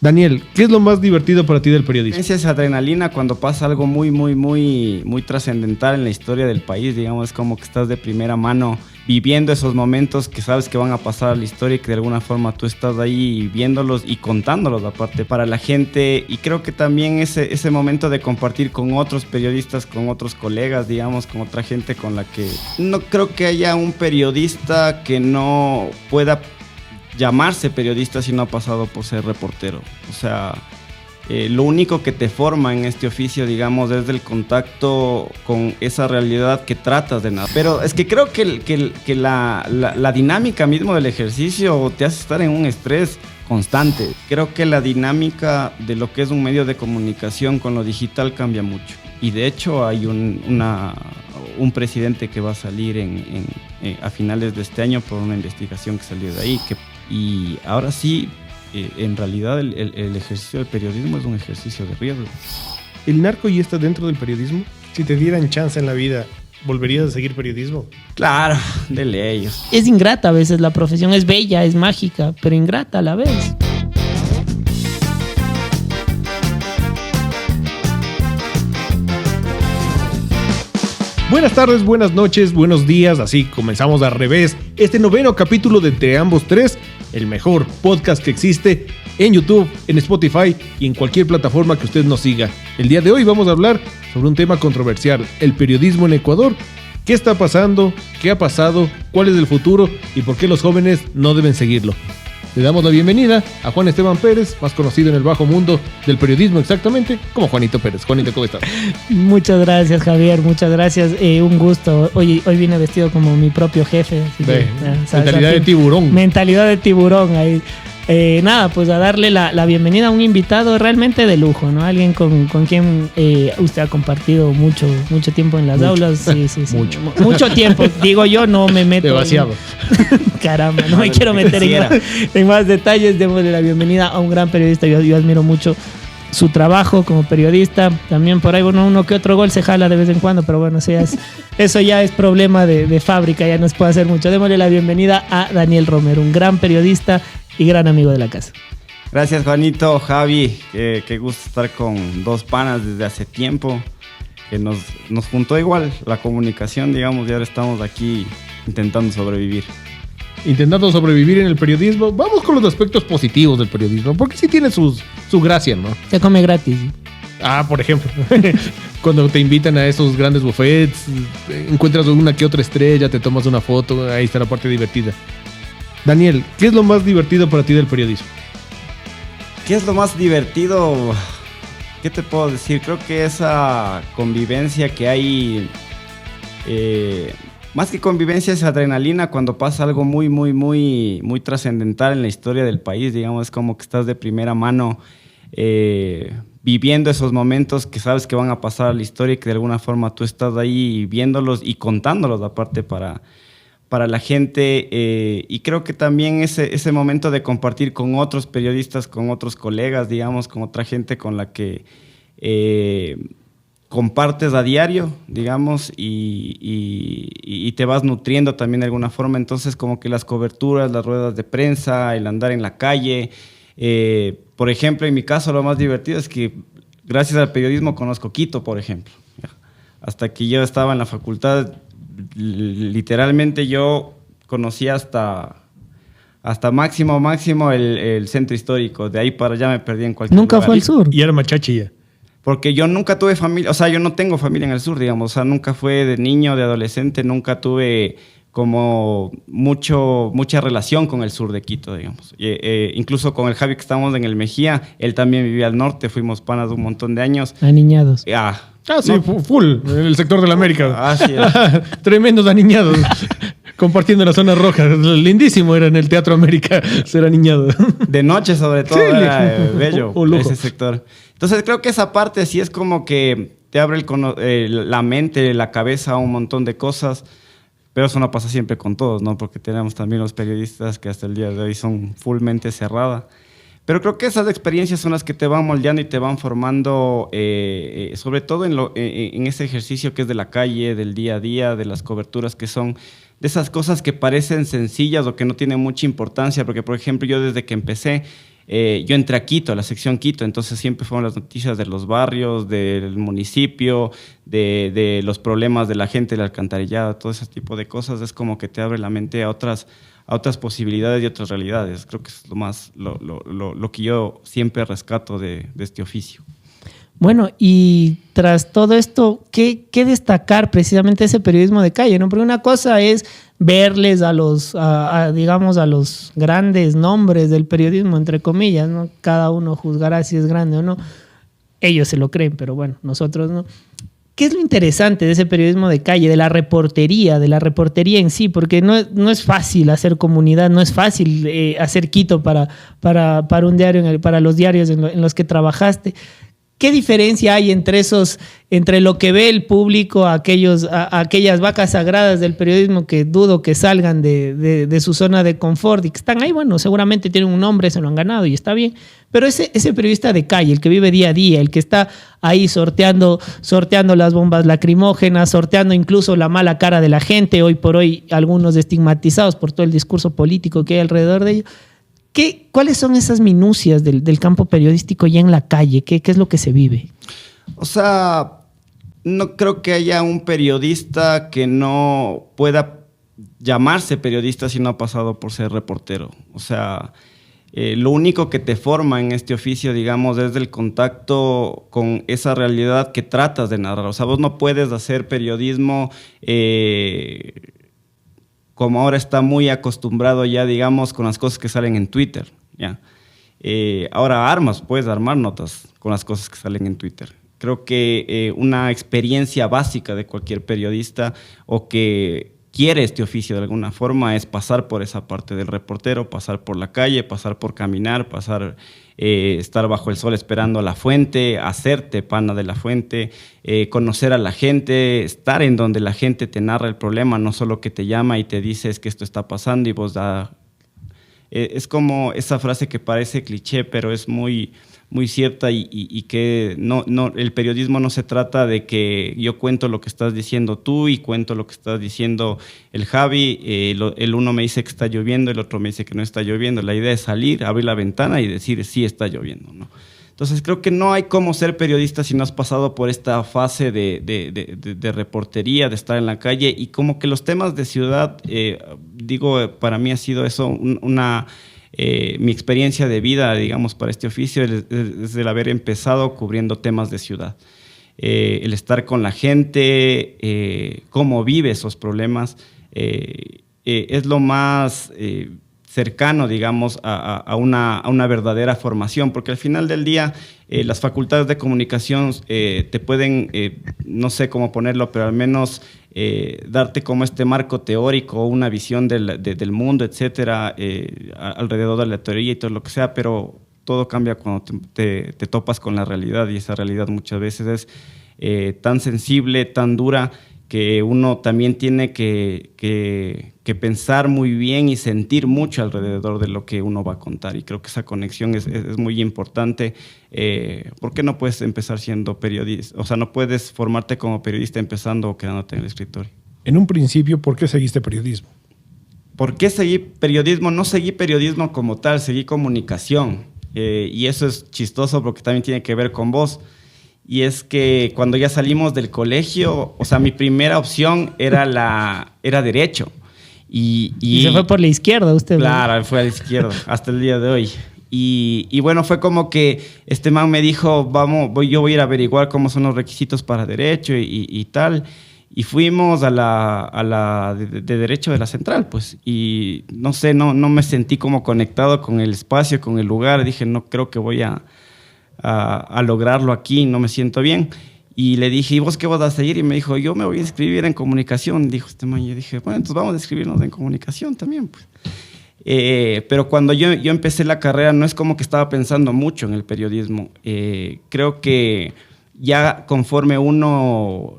Daniel, ¿qué es lo más divertido para ti del periodismo? Es adrenalina cuando pasa algo muy trascendental en la historia del país, digamos, es como que estás de primera mano viviendo esos momentos que sabes que van a pasar a la historia y que de alguna forma tú estás ahí viéndolos y contándolos aparte para la gente. Y creo que también ese momento de compartir con otros periodistas, con otros colegas, digamos, con otra gente con la que no creo que haya un periodista que no pueda llamarse periodista si no ha pasado por ser reportero. O sea, lo único que te forma en este oficio, digamos, es el contacto con esa realidad que tratas de narrar. Pero es que creo que la dinámica mismo del ejercicio te hace estar en un estrés constante. Creo que la dinámica de lo que es un medio de comunicación con lo digital cambia mucho. Y de hecho hay un presidente que va a salir a finales de este año por una investigación que salió de ahí. Y ahora sí, en realidad el ejercicio del periodismo es un ejercicio de riesgo. ¿El narco ya está dentro del periodismo? Si te dieran chance en la vida, ¿volverías a seguir periodismo? Claro, de leyes. Es ingrata a veces la profesión, es bella, es mágica, pero ingrata a la vez. Buenas tardes, buenas noches, buenos días, así comenzamos al revés este 9º capítulo de Entre Ambos Tres, el mejor podcast que existe en YouTube, en Spotify y en cualquier plataforma que usted nos siga. El día de hoy vamos a hablar sobre un tema controversial, el periodismo en Ecuador. ¿Qué está pasando? ¿Qué ha pasado? ¿Cuál es el futuro? ¿Y por qué los jóvenes no deben seguirlo? Le damos la bienvenida a Juan Esteban Pérez, más conocido en el bajo mundo del periodismo exactamente como Juanito Pérez. Juanito, ¿cómo estás? Muchas gracias, Javier, muchas gracias. Un gusto. Hoy vine vestido como mi propio jefe. Así que, mentalidad de tiburón. Mentalidad de tiburón ahí. Nada, pues a darle la bienvenida a un invitado realmente de lujo, ¿no? Alguien con quien usted ha compartido mucho tiempo en las aulas. Sí. Mucho tiempo. Digo yo, no me meto. Demasiado. Caramba, no me quiero meter en más detalles. Démosle la bienvenida a un gran periodista. Yo admiro mucho su trabajo como periodista. También por ahí, bueno, uno que otro gol se jala de vez en cuando, pero bueno, eso ya es problema de fábrica, ya no se puede hacer mucho. Démosle la bienvenida a Daniel Romero, un gran periodista y gran amigo de la casa. Gracias, Juanito, Javi, qué gusto estar con dos panas desde hace tiempo, que nos juntó igual la comunicación, digamos, y ahora estamos aquí intentando sobrevivir. Intentando sobrevivir en el periodismo. Vamos con los aspectos positivos del periodismo, porque sí tiene su gracia, ¿no? Se come gratis. Por ejemplo, cuando te invitan a esos grandes buffets, encuentras una que otra estrella, te tomas una foto, ahí está la parte divertida. Daniel, ¿qué es lo más divertido para ti del periodismo? ¿Qué es lo más divertido? ¿Qué te puedo decir? Creo que esa convivencia que hay, más que convivencia, es adrenalina cuando pasa algo muy trascendental en la historia del país, digamos, es como que estás de primera mano viviendo esos momentos que sabes que van a pasar a la historia y que de alguna forma tú estás ahí viéndolos y contándolos aparte para la gente, y creo que también ese momento de compartir con otros periodistas, con otros colegas, digamos, con otra gente con la que compartes a diario, digamos, y te vas nutriendo también de alguna forma. Entonces, como que las coberturas, las ruedas de prensa, el andar en la calle. Por ejemplo, en mi caso, lo más divertido es que gracias al periodismo conozco Quito, por ejemplo. Hasta que yo estaba en la facultad, literalmente yo conocía hasta máximo el centro histórico. De ahí para allá me perdí en cualquier Nunca lugar. fue al sur. Y era machachi ya. Porque yo nunca tuve familia, o sea, yo no tengo familia en el sur, digamos. O sea, nunca fue de niño, de adolescente, nunca tuve como mucha relación con el sur de Quito, digamos. Incluso con el Javi, que estábamos en el Mejía, él también vivía al norte, fuimos panas de un montón de años. Aniñados. Sí, no. Full, en el sector de la América. Sí. Tremendos aniñados. Compartiendo la zona roja. Lindísimo era en el Teatro América ser aniñado. De noche, sobre todo, sí, era bello lujo. Ese sector. Entonces, creo que esa parte sí es como que te abre la mente, la cabeza a un montón de cosas. Pero eso no pasa siempre con todos, ¿no? Porque tenemos también los periodistas que hasta el día de hoy son full mente cerrada. Pero creo que esas experiencias son las que te van moldeando y te van formando, sobre todo en ese ejercicio que es de la calle, del día a día, de las coberturas que son de esas cosas que parecen sencillas o que no tienen mucha importancia. Porque, por ejemplo, yo desde que empecé, yo entré a Quito, a la sección Quito, entonces siempre fueron las noticias de los barrios, del municipio, de los problemas de la gente, del alcantarillado, todo ese tipo de cosas. Es como que te abre la mente a otras posibilidades y otras realidades. Creo que es lo que yo siempre rescato de este oficio. Bueno, y tras todo esto, ¿qué destacar precisamente ese periodismo de calle, ¿no? Porque una cosa es verles digamos, a los grandes nombres del periodismo, entre comillas, ¿no? Cada uno juzgará si es grande o no. Ellos se lo creen, pero bueno, nosotros no. ¿Qué es lo interesante de ese periodismo de calle, de la reportería en sí? Porque no es fácil hacer comunidad, no es fácil hacer Quito para un diario, para los diarios en los que trabajaste. ¿Qué diferencia hay entre lo que ve el público, aquellas vacas sagradas del periodismo que dudo que salgan de su zona de confort y que están ahí? Bueno, seguramente tienen un nombre, se lo han ganado y está bien. Pero ese periodista de calle, el que vive día a día, el que está ahí sorteando las bombas lacrimógenas, sorteando incluso la mala cara de la gente, hoy por hoy algunos estigmatizados por todo el discurso político que hay alrededor de ello. ¿Cuáles son esas minucias del campo periodístico ya en la calle? ¿Qué es lo que se vive? O sea, no creo que haya un periodista que no pueda llamarse periodista si no ha pasado por ser reportero. O sea, lo único que te forma en este oficio, digamos, es el contacto con esa realidad que tratas de narrar. O sea, vos no puedes hacer periodismo como ahora está muy acostumbrado ya, digamos, con las cosas que salen en Twitter, ¿ya? Ahora puedes armar notas con las cosas que salen en Twitter. Creo que una experiencia básica de cualquier periodista o que quiere este oficio de alguna forma es pasar por esa parte del reportero, pasar por la calle, pasar por caminar, estar bajo el sol esperando a la fuente, hacerte pana de la fuente, conocer a la gente, estar en donde la gente te narra el problema, no solo que te llama y te dice es que esto está pasando y vos es como esa frase que parece cliché, pero es muy, muy cierta y que el periodismo no se trata de que yo cuento lo que estás diciendo tú y cuento lo que estás diciendo el Javi, el uno me dice que está lloviendo, el otro me dice que no está lloviendo. La idea es salir, abrir la ventana y decir sí está lloviendo, ¿no? Entonces creo que no hay cómo ser periodista si no has pasado por esta fase de reportería, de estar en la calle, y como que los temas de ciudad, para mí ha sido eso mi experiencia de vida, digamos, para este oficio es el haber empezado cubriendo temas de ciudad. El estar con la gente, cómo vive esos problemas, es lo más cercano, digamos, a una verdadera formación, porque al final del día las facultades de comunicación te pueden, no sé cómo ponerlo, pero al menos darte como este marco teórico, una visión del mundo, etcétera, alrededor de la teoría y todo lo que sea, pero todo cambia cuando te topas con la realidad, y esa realidad muchas veces es tan sensible, tan dura, que uno también tiene que pensar muy bien y sentir mucho alrededor de lo que uno va a contar. Y creo que esa conexión es muy importante. ¿Por qué no puedes empezar siendo periodista? O sea, no puedes formarte como periodista empezando o quedándote en el escritorio. En un principio, ¿por qué seguiste periodismo? ¿Por qué seguí periodismo? No seguí periodismo como tal, seguí comunicación. Y eso es chistoso porque también tiene que ver con vos. Y es que cuando ya salimos del colegio, o sea, mi primera opción era Derecho. Y se fue por la izquierda usted. Claro, ¿no? Fue a la izquierda hasta el día de hoy. Y bueno, fue como que este man me dijo, yo voy a ir a averiguar cómo son los requisitos para Derecho y tal. Y fuimos a la de Derecho de la Central, pues. Y no sé, no me sentí como conectado con el espacio, con el lugar. Dije, no creo que voy a lograrlo aquí, no me siento bien. Y le dije, ¿y vos qué vas a seguir? Y me dijo, yo me voy a inscribir en comunicación, dijo este man. Y yo dije, bueno, entonces vamos a inscribirnos en comunicación también, pues. Pero cuando yo empecé la carrera, no es como que estaba pensando mucho en el periodismo. Creo que ya conforme uno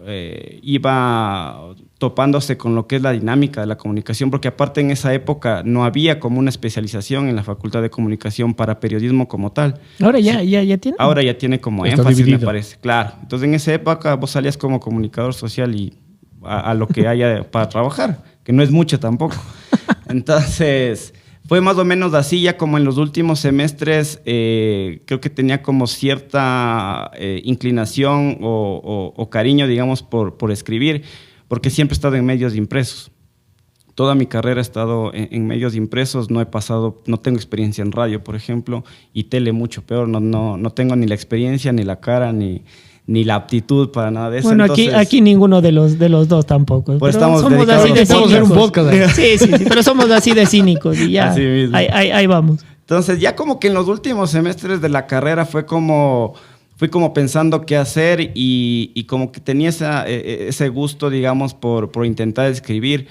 iba topándose con lo que es la dinámica de la comunicación, porque aparte en esa época no había como una especialización en la Facultad de Comunicación para periodismo como tal. ¿Ahora ya tiene? Ahora ya tiene como Está énfasis, dividido. me parece. Claro. Entonces en esa época vos salías como comunicador social y a lo que haya para trabajar, que no es mucho tampoco. Entonces fue más o menos así, ya como en los últimos semestres, creo que tenía como cierta inclinación o cariño, digamos, por escribir, porque siempre he estado en medios impresos. Toda mi carrera he estado en medios impresos, no tengo experiencia en radio, por ejemplo, y tele mucho peor, no tengo ni la experiencia, ni la cara, ni la aptitud para nada de eso. Bueno, entonces, aquí ninguno de los dos tampoco. Pues somos así de cínicos. Sí, pero somos así de cínicos y ya, ahí vamos. Entonces ya como que en los últimos semestres de la carrera fui como pensando qué hacer y como que tenía ese gusto, digamos, por intentar escribir.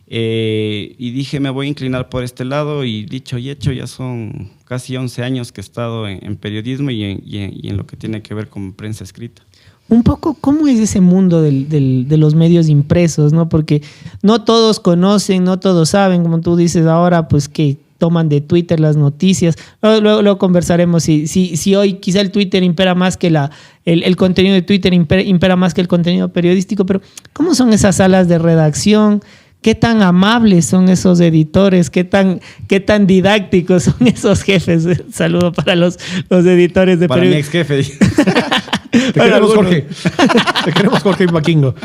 Y dije, me voy a inclinar por este lado, y dicho y hecho, ya son casi 11 años que he estado en periodismo y en lo que tiene que ver con prensa escrita. Un poco, ¿cómo es ese mundo de los medios impresos, ¿no? Porque no todos conocen, no todos saben, como tú dices ahora, pues que toman de Twitter las noticias. Luego conversaremos si hoy quizá el Twitter impera más que el contenido de Twitter impera más que el contenido periodístico, pero ¿cómo son esas salas de redacción? ¿Qué tan amables son esos editores? ¿Qué tan didácticos son esos jefes? Saludo para los editores de para periodismo. Para mi ex jefe. Te queremos, Jorge. Te queremos, Jorge Maquingo.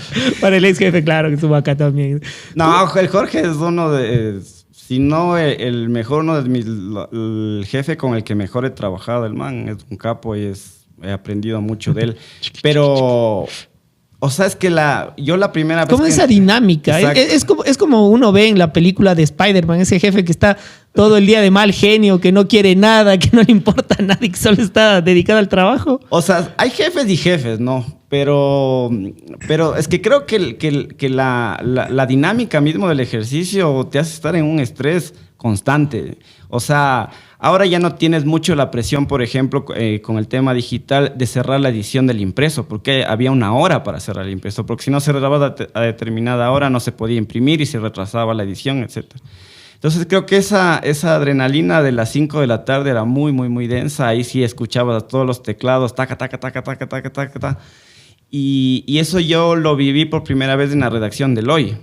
Para el ex jefe, claro, que estuvo acá también. No, el Jorge es uno de... Si no el mejor, el jefe con el que mejor he trabajado, el man es un capo y he aprendido mucho de él. Pero... O sea, es que yo la primera vez... ¿Cómo esa dinámica? Es como uno ve en la película de Spider-Man, ese jefe que está todo el día de mal genio, que no quiere nada, que no le importa nada y que solo está dedicado al trabajo. O sea, hay jefes y jefes, ¿no? Pero es que creo que la dinámica mismo del ejercicio te hace estar en un estrés constante. O sea, ahora ya no tienes mucho la presión, por ejemplo, con el tema digital, de cerrar la edición del impreso, porque había una hora para cerrar el impreso, porque si no cerraba a determinada hora no se podía imprimir y se retrasaba la edición, etc. Entonces creo que esa adrenalina de las 5 de la tarde era muy, muy, muy densa. Ahí sí escuchabas todos los teclados, taca, taca, taca, taca, taca, taca, taca. Y eso yo lo viví por primera vez en la redacción del Hoy.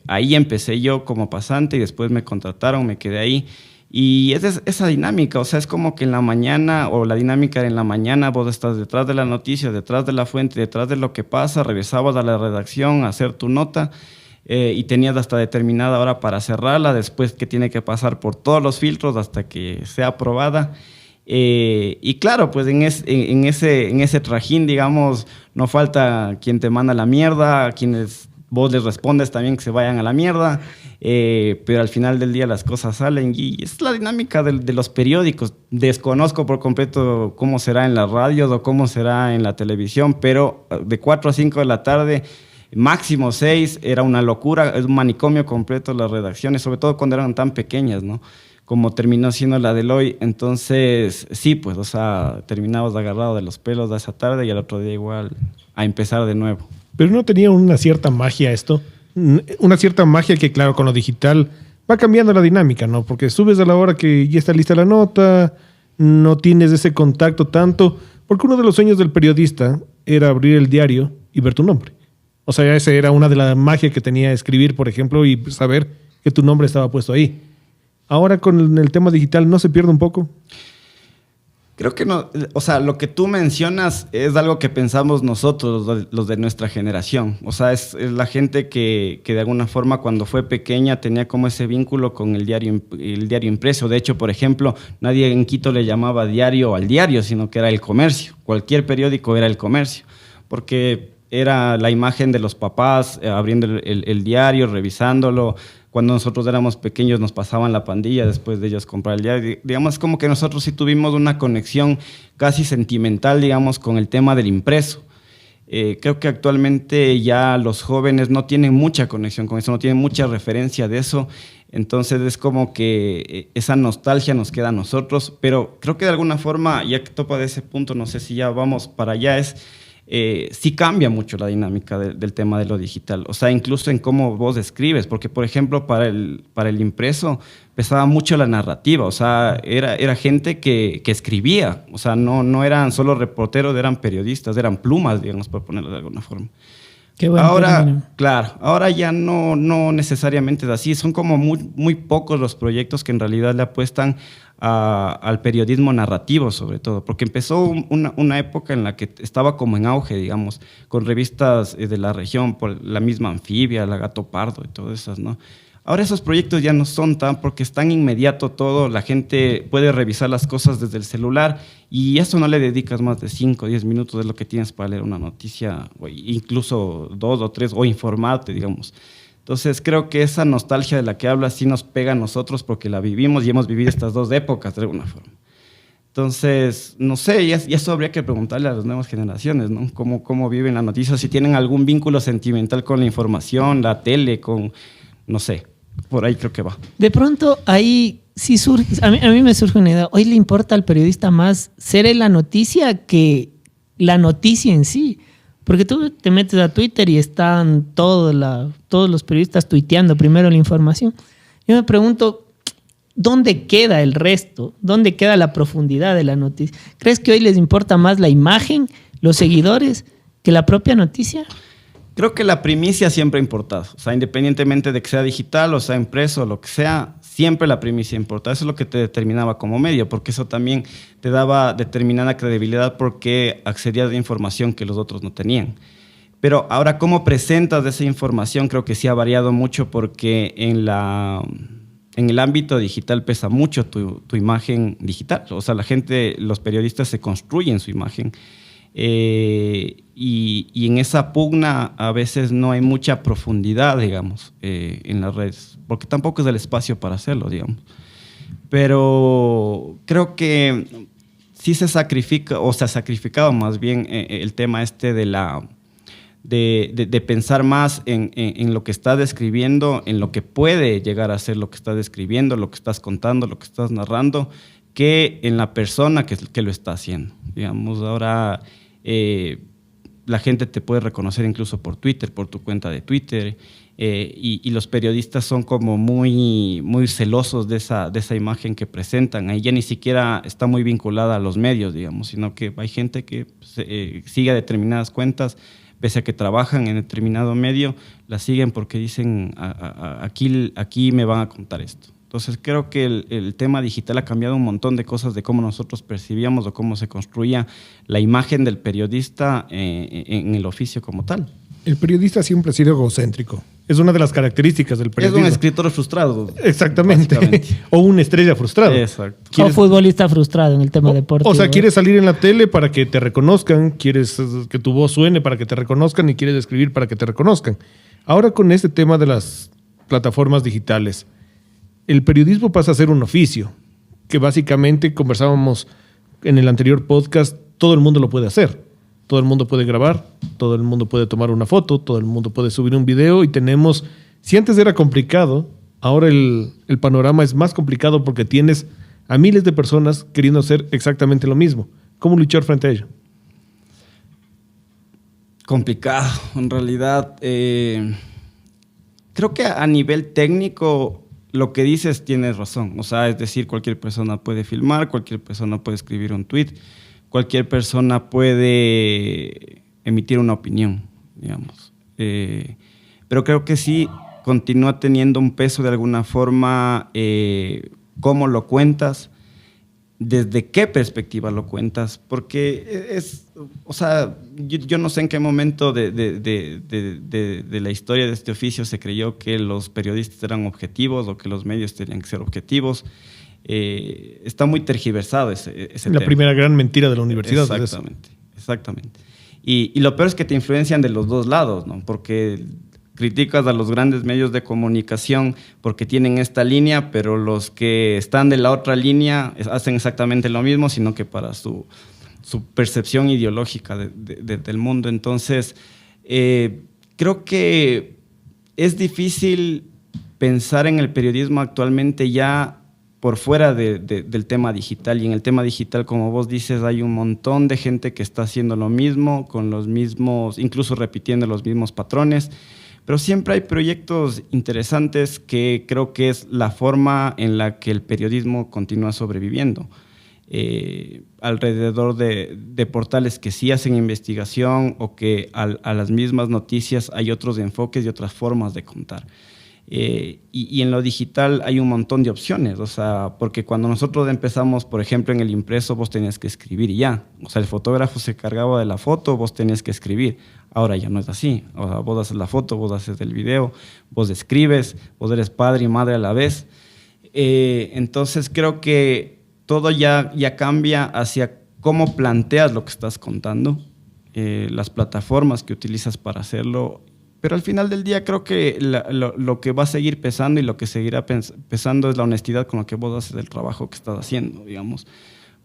Ahí empecé yo como pasante y después me contrataron, me quedé ahí. Y es esa dinámica, o sea, es como que en la mañana, o la dinámica en la mañana, vos estás detrás de la noticia, detrás de la fuente, detrás de lo que pasa, regresabas a la redacción a hacer tu nota y tenías hasta determinada hora para cerrarla, después que tiene que pasar por todos los filtros hasta que sea aprobada. Y claro, pues en ese trajín, digamos, no falta quien te manda la mierda, quienes vos les respondes también que se vayan a la mierda, pero al final del día las cosas salen y es la dinámica de los periódicos. Desconozco por completo cómo será en las radios o cómo será en la televisión, pero de 4 a 5 de la tarde, máximo 6, era una locura, es un manicomio completo las redacciones, sobre todo cuando eran tan pequeñas, ¿no? Como terminó siendo la del Hoy. Entonces, sí, pues, o sea, terminabas agarrado de los pelos de esa tarde y al otro día igual a empezar de nuevo. Pero no tenía una cierta magia esto, una cierta magia que, claro, con lo digital va cambiando la dinámica, ¿no? Porque subes a la hora que ya está lista la nota, no tienes ese contacto tanto, porque uno de los sueños del periodista era abrir el diario y ver tu nombre. O sea, esa era una de las magias que tenía escribir, por ejemplo, y saber que tu nombre estaba puesto ahí. Ahora con el tema digital, ¿no se pierde un poco? Creo que no, o sea, lo que tú mencionas es algo que pensamos nosotros, los de nuestra generación. O sea, es la gente que de alguna forma cuando fue pequeña tenía como ese vínculo con el diario impreso. De hecho, por ejemplo, nadie en Quito le llamaba diario al diario, sino que era El Comercio. Cualquier periódico era El Comercio, porque era la imagen de los papás abriendo el diario, revisándolo. Cuando nosotros éramos pequeños nos pasaban la pandilla después de ellos comprar el diario. Digamos, como que nosotros sí tuvimos una conexión casi sentimental, digamos, con el tema del impreso. Creo que actualmente ya los jóvenes no tienen mucha conexión con eso, no tienen mucha referencia de eso. Entonces es como que esa nostalgia nos queda a nosotros. Pero creo que de alguna forma, ya que topa de ese punto, no sé si ya vamos para allá, sí cambia mucho la dinámica del tema de lo digital. O sea, incluso en cómo vos escribes, porque por ejemplo para el impreso pesaba mucho la narrativa. O sea, era gente que escribía. O sea, no eran solo reporteros, eran periodistas, eran plumas, digamos, por ponerlo de alguna forma. Qué bueno. Ahora, claro, ahora ya no necesariamente es así. Son como muy pocos los proyectos que en realidad le apuestan al periodismo narrativo, sobre todo, porque empezó una época en la que estaba como en auge, digamos, con revistas de la región, por la misma Anfibia, La Gato Pardo y todas esas, ¿no? Ahora esos proyectos ya no son tan, porque es tan inmediato todo, la gente puede revisar las cosas desde el celular y eso no le dedicas más de 5 o 10 minutos de lo que tienes para leer una noticia, o incluso 2 o 3, o informarte, digamos. Entonces creo que esa nostalgia de la que hablas sí nos pega a nosotros porque la vivimos y hemos vivido estas dos épocas de alguna forma. Entonces, no sé, y eso habría que preguntarle a las nuevas generaciones, ¿no? ¿Cómo viven las noticias? Si tienen algún vínculo sentimental con la información, la tele, no sé. Por ahí creo que va. De pronto ahí sí surge, a mí me surge una idea. Hoy le importa al periodista más ser la noticia que la noticia en sí. Porque tú te metes a Twitter y están todos los periodistas tuiteando primero la información. Yo me pregunto, ¿dónde queda el resto? ¿Dónde queda la profundidad de la noticia? ¿Crees que hoy les importa más la imagen, los seguidores, que la propia noticia? Creo que la primicia siempre ha importado. O sea, independientemente de que sea digital o sea impreso o lo que sea, siempre la primicia importa. Eso es lo que te determinaba como medio, porque eso también te daba determinada credibilidad porque accedías a información que los otros no tenían. Pero ahora, ¿cómo presentas esa información? Creo que sí ha variado mucho porque en el ámbito digital pesa mucho tu imagen digital. O sea, los periodistas se construyen su imagen. Y en esa pugna a veces no hay mucha profundidad, digamos, en las redes, porque tampoco es el espacio para hacerlo, digamos. Pero creo que sí se sacrifica, o se ha sacrificado más bien el tema de pensar más en lo que estás describiendo, en lo que puede llegar a ser lo que estás describiendo, lo que estás contando, lo que estás narrando, que en la persona que lo está haciendo. Digamos, ahora la gente te puede reconocer incluso por Twitter, por tu cuenta de Twitter, y los periodistas son como muy celosos de esa imagen que presentan. Ahí ya ni siquiera está muy vinculada a los medios, digamos, sino que hay gente que sigue a determinadas cuentas, pese a que trabajan en determinado medio, las siguen porque dicen, aquí me van a contar esto. Entonces creo que el tema digital ha cambiado un montón de cosas de cómo nosotros percibíamos o cómo se construía la imagen del periodista en el oficio como tal. El periodista siempre ha sido egocéntrico. Es una de las características del periodismo. Es un escritor frustrado. Exactamente. O una estrella frustrada. Exacto. O futbolista frustrado en el tema deportivo. O sea, quieres salir en la tele para que te reconozcan, quieres que tu voz suene para que te reconozcan y quieres escribir para que te reconozcan. Ahora con este tema de las plataformas digitales, el periodismo pasa a ser un oficio, que básicamente conversábamos en el anterior podcast, todo el mundo lo puede hacer. Todo el mundo puede grabar, todo el mundo puede tomar una foto, todo el mundo puede subir un video y tenemos, si antes era complicado, ahora el panorama es más complicado porque tienes a miles de personas queriendo hacer exactamente lo mismo. ¿Cómo luchar frente a ello? Complicado, en realidad. Creo que a nivel técnico lo que dices tienes razón. O sea, es decir, cualquier persona puede filmar, cualquier persona puede escribir un tweet, cualquier persona puede emitir una opinión, digamos. Pero creo que sí continúa teniendo un peso de alguna forma cómo lo cuentas, desde qué perspectiva lo cuentas, porque o sea, yo no sé en qué momento de la historia de este oficio se creyó que los periodistas eran objetivos o que los medios tenían que ser objetivos. Está muy tergiversado ese tema. La primera gran mentira de la universidad. Exactamente. Y lo peor es que te influencian de los dos lados, ¿no? Porque criticas a los grandes medios de comunicación porque tienen esta línea, pero los que están de la otra línea hacen exactamente lo mismo, sino que para su percepción ideológica del mundo. Entonces, creo que es difícil pensar en el periodismo actualmente ya por fuera del tema digital. Y en el tema digital, como vos dices, hay un montón de gente que está haciendo lo mismo, con los mismos, incluso repitiendo los mismos patrones. Pero siempre hay proyectos interesantes que creo que es la forma en la que el periodismo continúa sobreviviendo. alrededor de portales que sí hacen investigación o que a las mismas noticias hay otros enfoques y otras formas de contar. Y en lo digital hay un montón de opciones, o sea, porque cuando nosotros empezamos, por ejemplo, en el impreso, vos tenías que escribir y ya. O sea, el fotógrafo se cargaba de la foto, vos tenías que escribir. Ahora ya no es así. O sea, vos haces la foto, vos haces el video, vos escribes, vos eres padre y madre a la vez. Entonces creo que todo ya cambia hacia cómo planteas lo que estás contando, las plataformas que utilizas para hacerlo. Pero al final del día creo que lo que va a seguir pesando y lo que seguirá pesando es la honestidad con la que vos haces el trabajo que estás haciendo, digamos.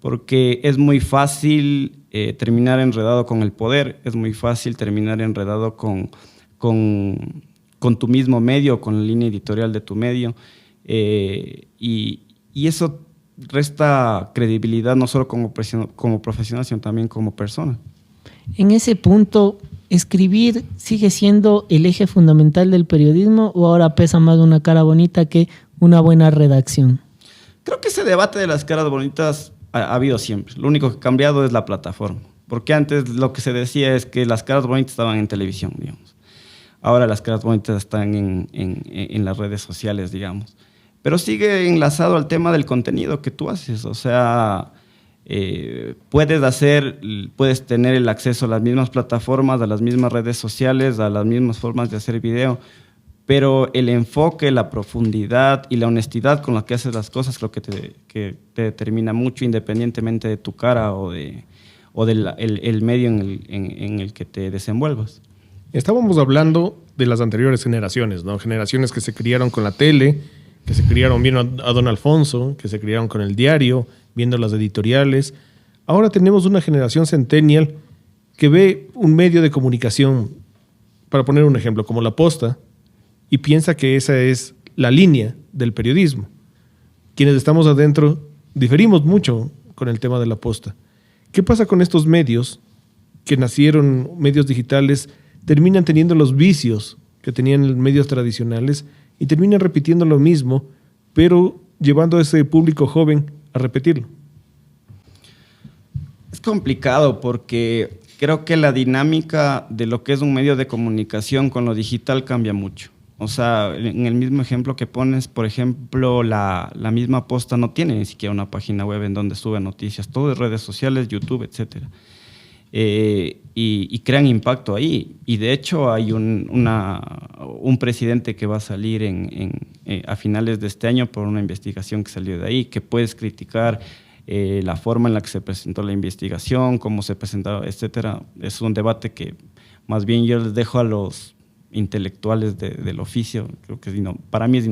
Porque es muy fácil terminar enredado con el poder, es muy fácil terminar enredado con tu mismo medio, con la línea editorial de tu medio. Y eso resta credibilidad no solo como profesional, sino también como persona. En ese punto, ¿escribir sigue siendo el eje fundamental del periodismo o ahora pesa más una cara bonita que una buena redacción? Creo que ese debate de las caras bonitas ha habido siempre. Lo único que ha cambiado es la plataforma. Porque antes lo que se decía es que las caras bonitas estaban en televisión, digamos. Ahora las caras bonitas están en las redes sociales, digamos. Pero sigue enlazado al tema del contenido que tú haces. O sea, puedes tener el acceso a las mismas plataformas, a las mismas redes sociales, a las mismas formas de hacer video, pero el enfoque, la profundidad y la honestidad con la que haces las cosas creo que te determina mucho, independientemente de tu cara o del medio en el que te desenvuelvas. Estábamos hablando de las anteriores generaciones, ¿no? Generaciones que se criaron con la tele, que se criaron viendo a Don Alfonso, que se criaron con el diario, viendo las editoriales. Ahora tenemos una generación centennial que ve un medio de comunicación, para poner un ejemplo, como La Posta, y piensa que esa es la línea del periodismo. Quienes estamos adentro diferimos mucho con el tema de La Posta. ¿Qué pasa con estos medios que nacieron, medios digitales, terminan teniendo los vicios que tenían los medios tradicionales y terminan repitiendo lo mismo, pero llevando a ese público joven a repetirlo? Es complicado porque creo que la dinámica de lo que es un medio de comunicación con lo digital cambia mucho. O sea, en el mismo ejemplo que pones, por ejemplo, la misma Posta no tiene ni siquiera una página web en donde sube noticias, todo es redes sociales, YouTube, etcétera. Y crean impacto ahí. Y de hecho hay un presidente que va a salir a finales de este año por una investigación que salió de ahí, que puedes criticar la forma en la que se presentó la investigación, cómo se presentó, etcétera. Es un debate que más bien yo les dejo a los intelectuales del oficio. Creo que para mí es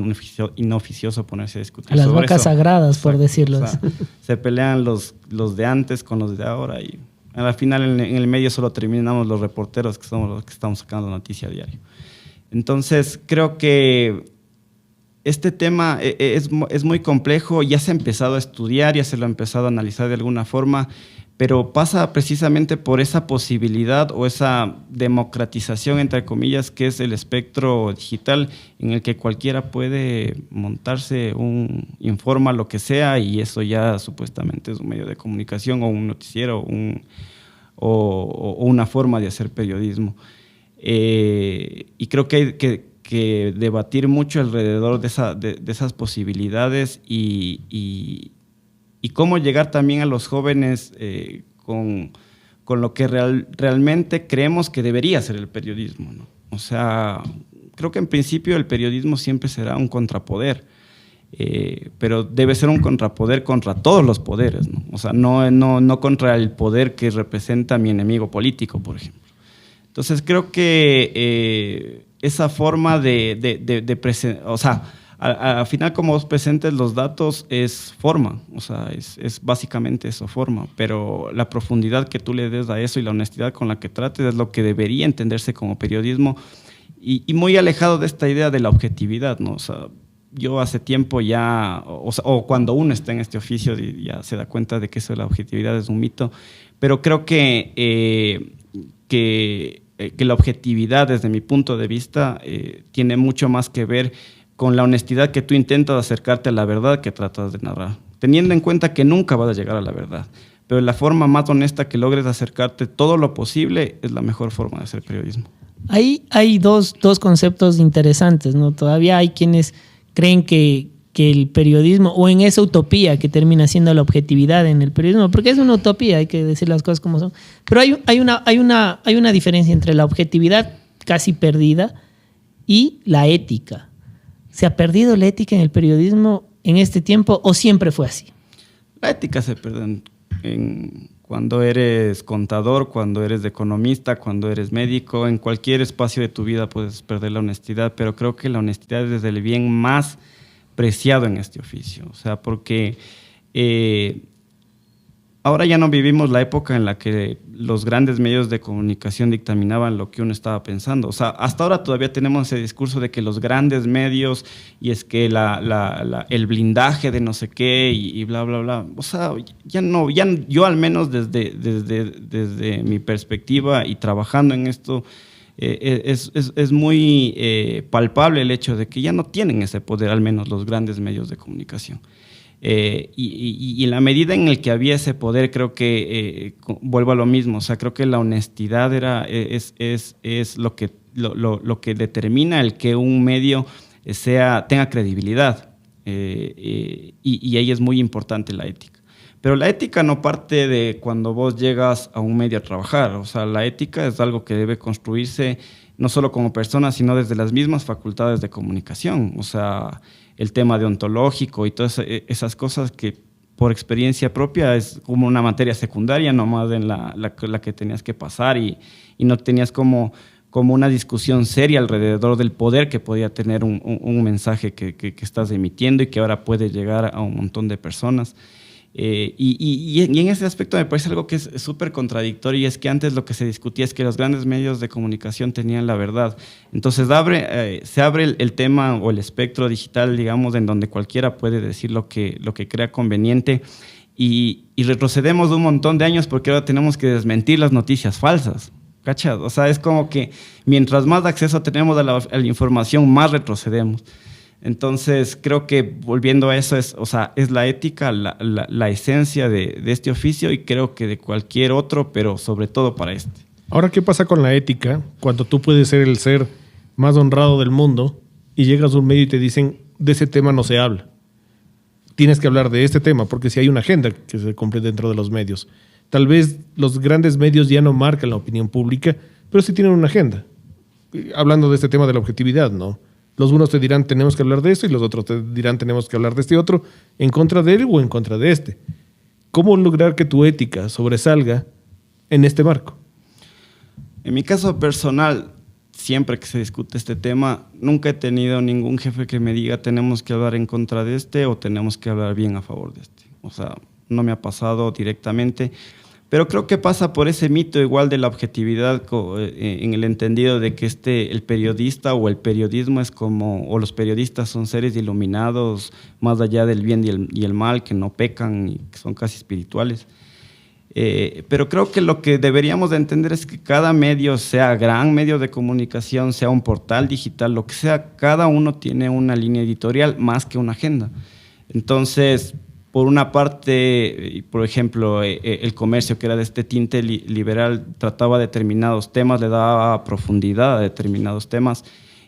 inoficioso ponerse a discutir sobre eso. A las vacas sagradas, por decirlo. O sea, se pelean los de antes con los de ahora y al final en el medio solo terminamos los reporteros que somos los que estamos sacando noticia a diario. Entonces creo que este tema es muy complejo, ya se ha empezado a estudiar, ya se lo ha empezado a analizar de alguna forma, pero pasa precisamente por esa posibilidad o esa democratización, entre comillas, que es el espectro digital en el que cualquiera puede montarse informa lo que sea y eso ya supuestamente es un medio de comunicación o un noticiero o una forma de hacer periodismo. Y creo que hay que debatir mucho alrededor de esas posibilidades y cómo llegar también a los jóvenes con lo que realmente creemos que debería ser el periodismo, ¿no? O sea, creo que en principio el periodismo siempre será un contrapoder, pero debe ser un contrapoder contra todos los poderes, ¿no? O sea, no contra el poder que representa mi enemigo político, por ejemplo. Entonces creo que esa forma de presentar, o sea, al final como vos presentes los datos es forma, o sea, es básicamente eso, forma, pero la profundidad que tú le des a eso y la honestidad con la que trates es lo que debería entenderse como periodismo y muy alejado de esta idea de la objetividad, ¿no? O sea, yo hace tiempo ya, o cuando uno está en este oficio ya se da cuenta de que eso de la objetividad es un mito, pero creo que la objetividad desde mi punto de vista tiene mucho más que ver con la honestidad que tú intentas acercarte a la verdad que tratas de narrar. teniendo en cuenta que nunca vas a llegar a la verdad. Pero la forma más honesta que logres acercarte todo lo posible es la mejor forma de hacer periodismo. Ahí hay dos conceptos interesantes, ¿no? Todavía hay quienes creen que el periodismo, o en esa utopía que termina siendo la objetividad en el periodismo, porque es una utopía, hay que decir las cosas como son. Pero hay una diferencia entre la objetividad casi perdida y la ética. ¿Se ha perdido la ética en el periodismo en este tiempo o siempre fue así? La ética se pierde cuando eres contador, cuando eres economista, cuando eres médico, en cualquier espacio de tu vida puedes perder la honestidad, pero creo que la honestidad es el bien más preciado en este oficio. O sea, porque ahora ya no vivimos la época en la que los grandes medios de comunicación dictaminaban lo que uno estaba pensando. O sea, hasta ahora todavía tenemos ese discurso de que los grandes medios y es que el blindaje de no sé qué y bla, bla, bla. O sea, yo al menos desde mi perspectiva y trabajando en esto, es muy palpable el hecho de que ya no tienen ese poder, al menos los grandes medios de comunicación. Y en la medida en el que había ese poder, creo que vuelvo a lo mismo. O sea, creo que la honestidad es lo que determina el que un medio tenga credibilidad. Y ahí es muy importante la ética. Pero la ética no parte de cuando vos llegas a un medio a trabajar. O sea, la ética es algo que debe construirse no solo como persona, sino desde las mismas facultades de comunicación. O sea, el tema deontológico y todas esas cosas que por experiencia propia es como una materia secundaria nomás en la que tenías que pasar y no tenías como una discusión seria alrededor del poder que podía tener un mensaje que estás emitiendo y que ahora puede llegar a un montón de personas. Y en ese aspecto me parece algo que es súper contradictorio, y es que antes lo que se discutía es que los grandes medios de comunicación tenían la verdad. Entonces se abre el tema o el espectro digital, digamos, en donde cualquiera puede decir lo que crea conveniente, y retrocedemos un montón de años porque ahora tenemos que desmentir las noticias falsas. ¿Cachas? O sea, es como que mientras más acceso tenemos a la información, más retrocedemos. Entonces, creo que volviendo a eso, es la ética, la esencia de este oficio, y creo que de cualquier otro, pero sobre todo para este. Ahora, ¿qué pasa con la ética cuando tú puedes ser el ser más honrado del mundo y llegas a un medio y te dicen, de ese tema no se habla? Tienes que hablar de este tema, porque si hay una agenda que se cumple dentro de los medios. Tal vez los grandes medios ya no marcan la opinión pública, pero sí tienen una agenda. Hablando de este tema de la objetividad, ¿no? Los unos te dirán, tenemos que hablar de esto, y los otros te dirán, tenemos que hablar de este otro, en contra de él o en contra de este. ¿Cómo lograr que tu ética sobresalga en este marco? En mi caso personal, siempre que se discute este tema, nunca he tenido ningún jefe que me diga, tenemos que hablar en contra de este o tenemos que hablar bien a favor de este. O sea, no me ha pasado directamente. Pero creo que pasa por ese mito igual de la objetividad, en el entendido de que el periodista o el periodismo es o los periodistas son seres iluminados más allá del bien y el mal, que no pecan y que son casi espirituales. Pero creo que lo que deberíamos de entender es que cada medio, sea gran medio de comunicación, sea un portal digital, lo que sea, cada uno tiene una línea editorial más que una agenda. Entonces, por una parte, por ejemplo, el comercio, que era de este tinte liberal, trataba determinados temas, le daba profundidad a determinados temas,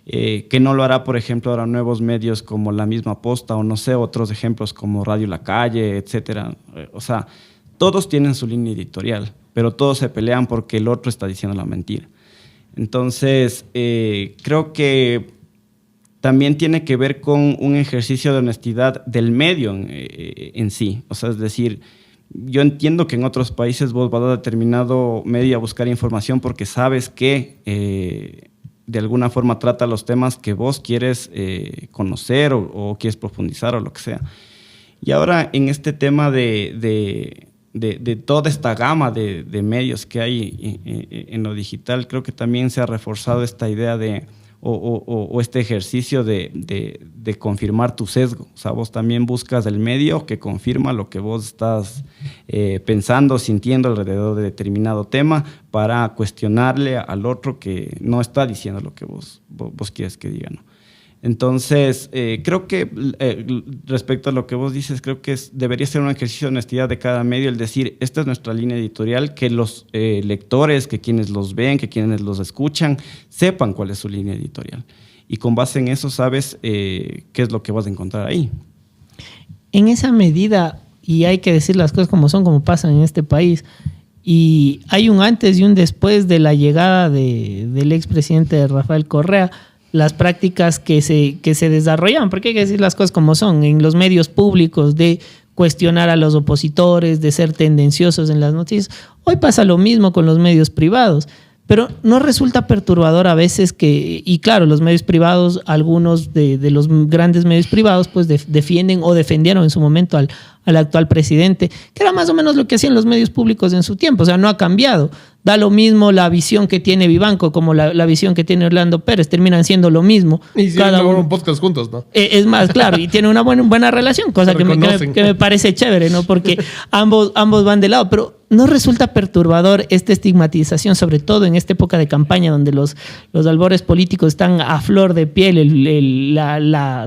que no lo hará, por ejemplo, ahora nuevos medios como La Misma Posta o no sé, otros ejemplos como Radio La Calle, etcétera. O sea, todos tienen su línea editorial, pero todos se pelean porque el otro está diciendo la mentira. Entonces, creo que también tiene que ver con un ejercicio de honestidad del medio en sí. O sea, es decir, yo entiendo que en otros países vos vas a determinado medio a buscar información porque sabes que de alguna forma trata los temas que vos quieres conocer o quieres profundizar o lo que sea. Y ahora en este tema de toda esta gama de medios que hay en lo digital, creo que también se ha reforzado esta idea o este ejercicio de confirmar tu sesgo. O sea, vos también buscas el medio que confirma lo que vos estás pensando, sintiendo alrededor de determinado tema, para cuestionarle al otro que no está diciendo lo que vos quieres que diga, ¿no? Entonces, creo que respecto a lo que vos dices, creo que debería ser un ejercicio de honestidad de cada medio el decir, esta es nuestra línea editorial, que los lectores, que quienes los ven, que quienes los escuchan, sepan cuál es su línea editorial. Y con base en eso sabes qué es lo que vas a encontrar ahí. En esa medida, y hay que decir las cosas como son, como pasan en este país, y hay un antes y un después de la llegada del expresidente Rafael Correa, las prácticas que se desarrollan, porque hay que decir las cosas como son, en los medios públicos de cuestionar a los opositores, de ser tendenciosos en las noticias. Hoy pasa lo mismo con los medios privados, pero no resulta perturbador a veces que, y claro, los medios privados, algunos de los grandes medios privados, pues defienden o defendieron en su momento al actual presidente, que era más o menos lo que hacían los medios públicos en su tiempo, o sea, no ha cambiado. Da lo mismo la visión que tiene Vivanco como la visión que tiene Orlando Pérez, terminan siendo lo mismo. Y cada uno un podcast juntos, ¿no? Es más, claro, y tiene una buena relación, cosa que me parece chévere, ¿no? Porque ambos van de lado, pero ¿no resulta perturbador esta estigmatización, sobre todo en esta época de campaña donde los albores políticos están a flor de piel,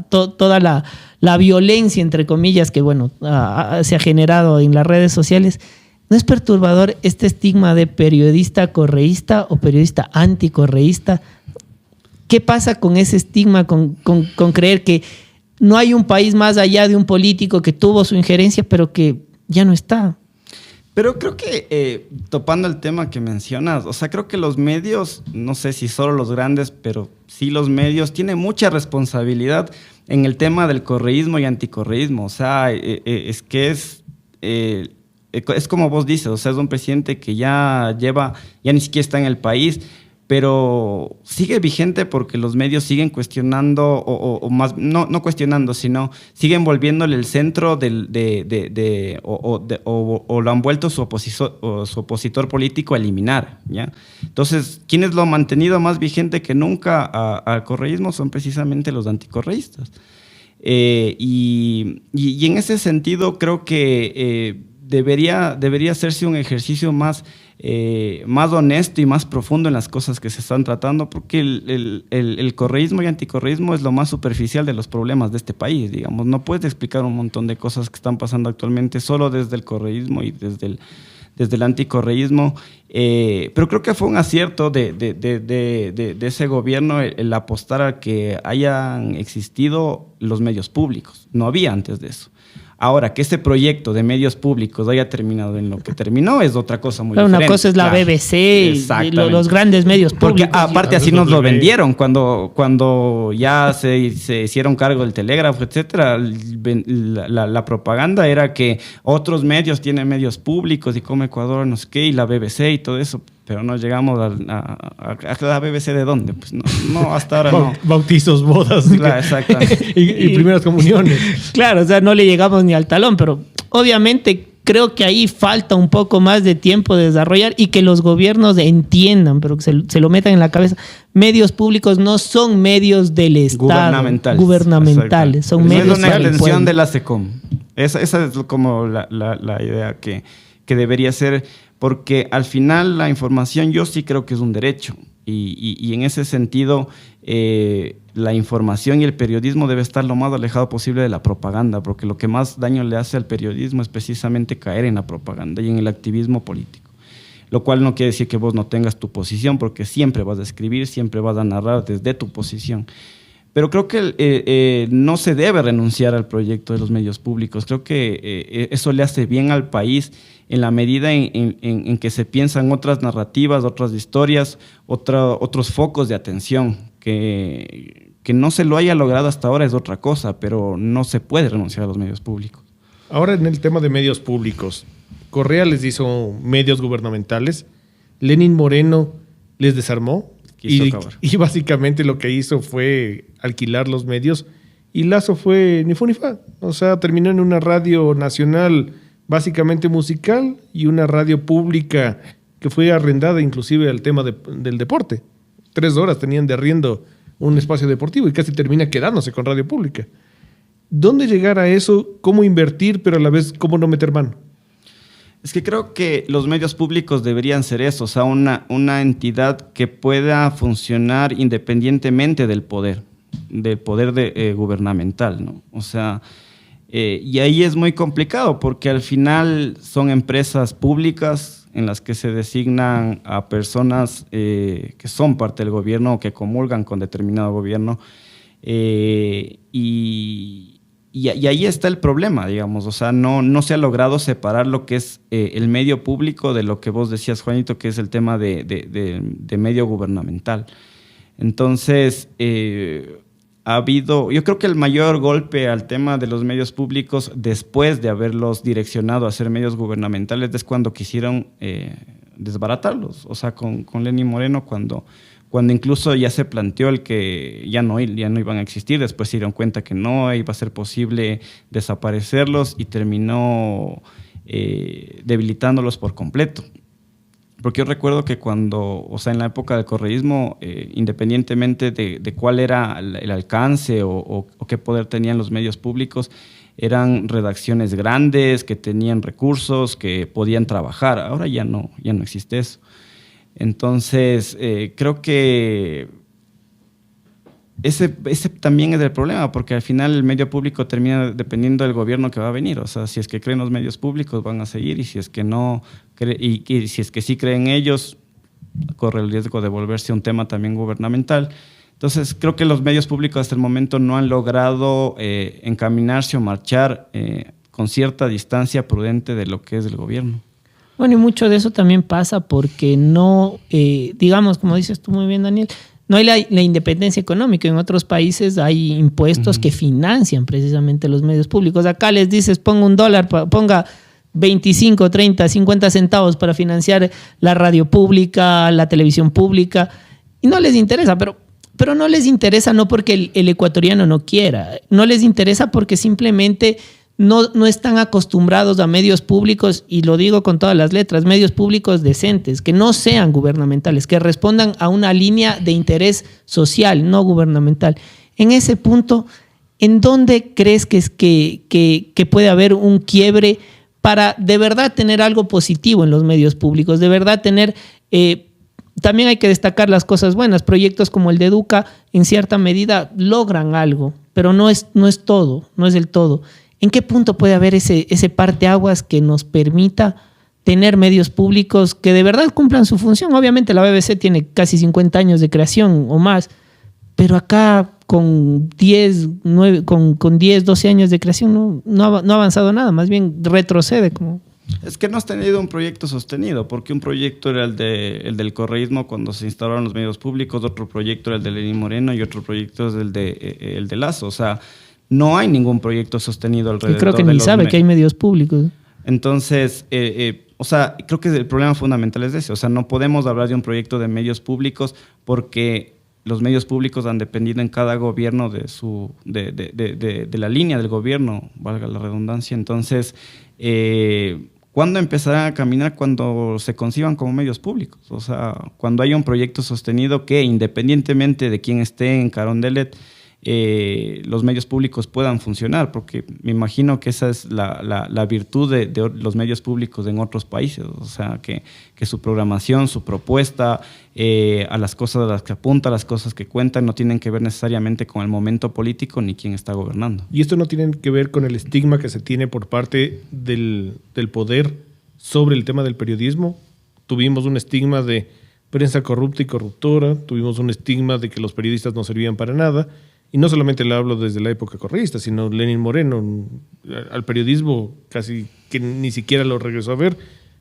toda la violencia, entre comillas, que bueno, se ha generado en las redes sociales? ¿No es perturbador este estigma de periodista correísta o periodista anticorreísta? ¿Qué pasa con ese estigma, con creer que no hay un país más allá de un político que tuvo su injerencia, pero que ya no está? Pero creo que, topando el tema que mencionas, o sea, creo que los medios, no sé si solo los grandes, pero sí los medios, tienen mucha responsabilidad en el tema del correísmo y anticorreísmo. O sea, es como vos dices, o sea, es un presidente que ya ni siquiera está en el país, pero sigue vigente porque los medios siguen cuestionando, o más, no cuestionando, sino siguen volviéndole el centro o lo han vuelto su opositor político a eliminar, ¿ya? Entonces, quienes lo han mantenido más vigente que nunca al correísmo son precisamente los anticorreístas. Y en ese sentido creo que debería hacerse un ejercicio más honesto y más profundo en las cosas que se están tratando, porque el correísmo y anticorreísmo es lo más superficial de los problemas de este país, digamos. No puedes explicar un montón de cosas que están pasando actualmente solo desde el correísmo y desde el anticorreísmo, pero creo que fue un acierto de ese gobierno el apostar a que hayan existido los medios públicos. No había antes de eso. Ahora, que ese proyecto de medios públicos haya terminado en lo que terminó es otra cosa muy diferente. Una cosa es la BBC, los grandes medios públicos. Porque aparte así nos lo vendieron cuando ya se hicieron cargo del telégrafo, etcétera. La propaganda era que otros medios tienen medios públicos y como Ecuador, no sé qué, y la BBC y todo eso. Pero no llegamos a la BBC de dónde, pues no hasta ahora no. Bautizos, bodas. Claro, exactamente. y primeras comuniones. Claro, o sea, no le llegamos ni al talón, pero obviamente creo que ahí falta un poco más de tiempo de desarrollar y que los gobiernos entiendan, pero que se lo metan en la cabeza. Medios públicos no son medios del Estado. Gubernamentales. Son medios. Es una extensión de la SECOM. Esa es como la idea que debería ser. Porque al final la información yo sí creo que es un derecho y en ese sentido la información y el periodismo debe estar lo más alejado posible de la propaganda, porque lo que más daño le hace al periodismo es precisamente caer en la propaganda y en el activismo político. Lo cual no quiere decir que vos no tengas tu posición, porque siempre vas a escribir, siempre vas a narrar desde tu posición. Pero creo que no se debe renunciar al proyecto de los medios públicos. Creo que eso le hace bien al país en la medida en que se piensan otras narrativas, otras historias, otros focos de atención. Que no se lo haya logrado hasta ahora es otra cosa, pero no se puede renunciar a los medios públicos. Ahora en el tema de medios públicos, Correa les hizo medios gubernamentales, Lenín Moreno les desarmó. Y básicamente lo que hizo fue alquilar los medios y Lazo fue ni fu ni fa. O sea, terminó en una radio nacional básicamente musical y una radio pública que fue arrendada inclusive al tema del deporte. 3 horas tenían de arriendo un espacio deportivo y casi termina quedándose con radio pública. ¿Dónde llegar a eso? ¿Cómo invertir, pero a la vez cómo no meter mano? Es que creo que los medios públicos deberían ser eso, o sea, una entidad que pueda funcionar independientemente del poder. poder gubernamental, ¿no? O sea, y ahí es muy complicado porque al final son empresas públicas en las que se designan a personas que son parte del gobierno o que comulgan con determinado gobierno. Y ahí está el problema, digamos. O sea, no se ha logrado separar lo que es el medio público de lo que vos decías, Juanito, que es el tema de medio gubernamental. Entonces, ha habido, yo creo que el mayor golpe al tema de los medios públicos después de haberlos direccionado a ser medios gubernamentales es cuando quisieron desbaratarlos. O sea, con Lenín Moreno, cuando incluso ya se planteó el que ya no iban a existir, después se dieron cuenta que no iba a ser posible desaparecerlos y terminó debilitándolos por completo. Porque yo recuerdo que o sea, en la época del correísmo, independientemente de cuál era el alcance o qué poder tenían los medios públicos, eran redacciones grandes, que tenían recursos, que podían trabajar. Ahora ya no existe eso. Entonces, creo que ese también es el problema, porque al final el medio público termina dependiendo del gobierno que va a venir. O sea, si es que creen los medios públicos van a seguir, y si es que no, y si es que sí creen ellos, corre el riesgo de volverse un tema también gubernamental. Entonces, creo que los medios públicos hasta el momento no han logrado encaminarse o marchar con cierta distancia prudente de lo que es el gobierno. Bueno, y mucho de eso también pasa porque no, digamos, como dices tú muy bien, Daniel, no hay la independencia económica. En otros países hay impuestos que financian precisamente los medios públicos. Acá les dices, ponga $1, ponga 25, 30, 50 centavos para financiar la radio pública, la televisión pública, y no les interesa, pero no les interesa no porque el ecuatoriano no quiera, no les interesa porque simplemente no están acostumbrados a medios públicos, y lo digo con todas las letras, medios públicos decentes, que no sean gubernamentales, que respondan a una línea de interés social, no gubernamental. En ese punto, ¿en dónde crees que puede haber un quiebre para de verdad tener algo positivo en los medios públicos? De verdad tener... también hay que destacar las cosas buenas. Proyectos como el de Educa, en cierta medida, logran algo, pero no es todo, no es del todo. ¿En qué punto puede haber ese parteaguas que nos permita tener medios públicos que de verdad cumplan su función? Obviamente la BBC tiene casi 50 años de creación o más, pero acá con 10, 12 años de creación no ha avanzado nada, más bien retrocede. Es que no has tenido un proyecto sostenido, porque un proyecto era el del correísmo cuando se instauraron los medios públicos, otro proyecto era el de Lenín Moreno y otro proyecto es el de Lazo. O sea, no hay ningún proyecto sostenido alrededor. Y creo que ni sabe que hay medios públicos. Entonces, o sea, creo que el problema fundamental es ese. O sea, no podemos hablar de un proyecto de medios públicos porque los medios públicos han dependido en cada gobierno de la línea del gobierno, valga la redundancia. Entonces, ¿cuándo empezarán a caminar? Cuando se conciban como medios públicos. O sea, cuando haya un proyecto sostenido que, independientemente de quién esté en Carondelet, los medios públicos puedan funcionar, porque me imagino que esa es la virtud de los medios públicos en otros países. O sea, que su programación, su propuesta, a las cosas a las que apunta, a las cosas que cuentan, no tienen que ver necesariamente con el momento político ni quién está gobernando. Y esto no tiene que ver con el estigma que se tiene por parte del poder sobre el tema del periodismo. Tuvimos un estigma de prensa corrupta y corruptora, tuvimos un estigma de que los periodistas no servían para nada. Y no solamente lo hablo desde la época correísta, sino Lenín Moreno, al periodismo casi que ni siquiera lo regresó a ver.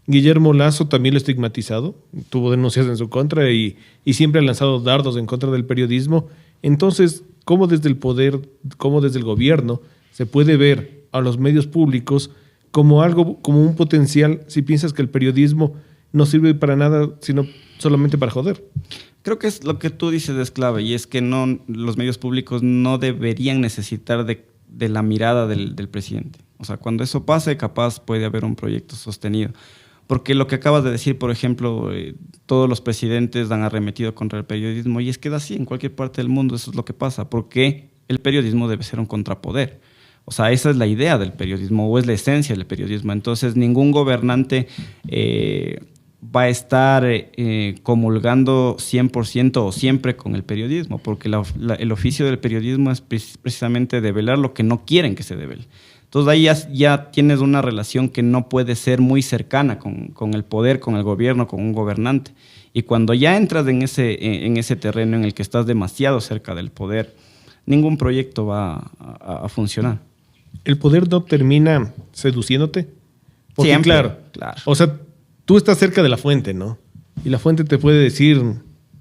Guillermo Lasso también lo ha estigmatizado, tuvo denuncias en su contra y siempre ha lanzado dardos en contra del periodismo. Entonces, ¿cómo desde el poder, cómo desde el gobierno se puede ver a los medios públicos como algo, como un potencial, si piensas que el periodismo no sirve para nada, sino solamente para joder? Creo que es lo que tú dices es clave, y es que los medios públicos no deberían necesitar de la mirada del presidente. O sea, cuando eso pase, capaz puede haber un proyecto sostenido. Porque lo que acabas de decir, por ejemplo, todos los presidentes han arremetido contra el periodismo, y es que es así, en cualquier parte del mundo eso es lo que pasa, porque el periodismo debe ser un contrapoder. O sea, esa es la idea del periodismo, o es la esencia del periodismo. Entonces, ningún gobernante va a estar comulgando 100% o siempre con el periodismo, porque el oficio del periodismo es precisamente develar lo que no quieren que se devele. Entonces ahí ya tienes una relación que no puede ser muy cercana con el poder, con el gobierno, con un gobernante. Y cuando ya entras en ese terreno en el que estás demasiado cerca del poder, ningún proyecto va a funcionar. ¿El poder no termina seduciéndote? Porque Siempre, claro. O sea, tú estás cerca de la fuente, ¿no? Y la fuente te puede decir,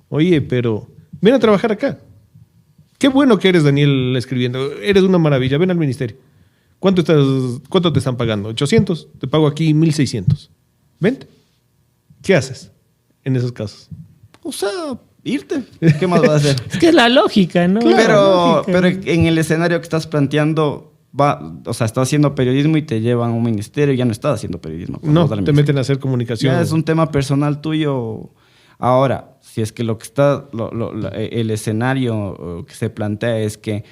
oye, pero ven a trabajar acá. Qué bueno que eres, Daniel, escribiendo. Eres una maravilla. Ven al ministerio. ¿Cuánto te están pagando? 800. Te pago aquí 1600. Vente. ¿Qué haces en esos casos? O sea, irte. ¿Qué más vas a hacer? Es que es la lógica, ¿no? Claro, pero en el escenario que estás planteando, estás haciendo periodismo y te llevan a un ministerio y ya no estás haciendo periodismo. No, te meten a hacer comunicación. Ya es un tema personal tuyo. Ahora, si es que lo que está, el escenario que se plantea es que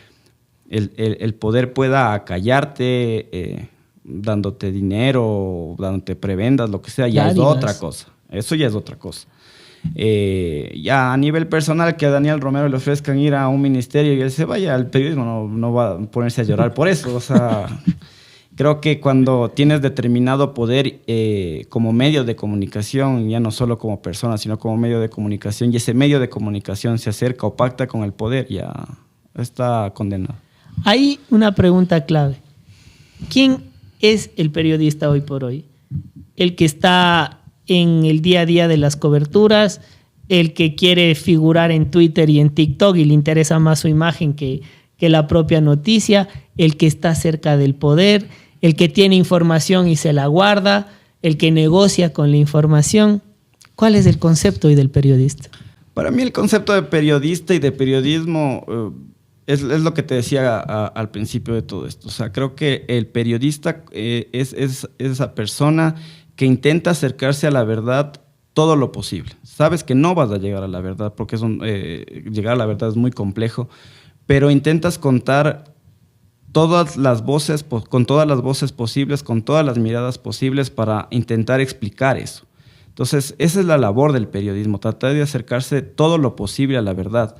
el poder pueda acallarte, dándote dinero, dándote prebendas, lo que sea, ya es otra cosa. Eso ya es otra cosa. Ya a nivel personal, que a Daniel Romero le ofrezcan ir a un ministerio y él se vaya al periodismo, no va a ponerse a llorar por eso. O sea, creo que cuando tienes determinado poder como medio de comunicación, ya no solo como persona, sino como medio de comunicación, y ese medio de comunicación se acerca o pacta con el poder, ya está condenado. Hay una pregunta clave. ¿Quién es el periodista hoy por hoy? El que está en el día a día de las coberturas, el que quiere figurar en Twitter y en TikTok y le interesa más su imagen que la propia noticia, el que está cerca del poder, el que tiene información y se la guarda, el que negocia con la información. ¿Cuál es el concepto hoy del periodista? Para mí el concepto de periodista y de periodismo es lo que te decía al principio de todo esto. O sea, creo que el periodista es esa persona que intenta acercarse a la verdad todo lo posible. Sabes que no vas a llegar a la verdad porque llegar a la verdad es muy complejo, pero intentas contar todas las voces, con todas las voces posibles, con todas las miradas posibles para intentar explicar eso. Entonces, esa es la labor del periodismo, tratar de acercarse todo lo posible a la verdad,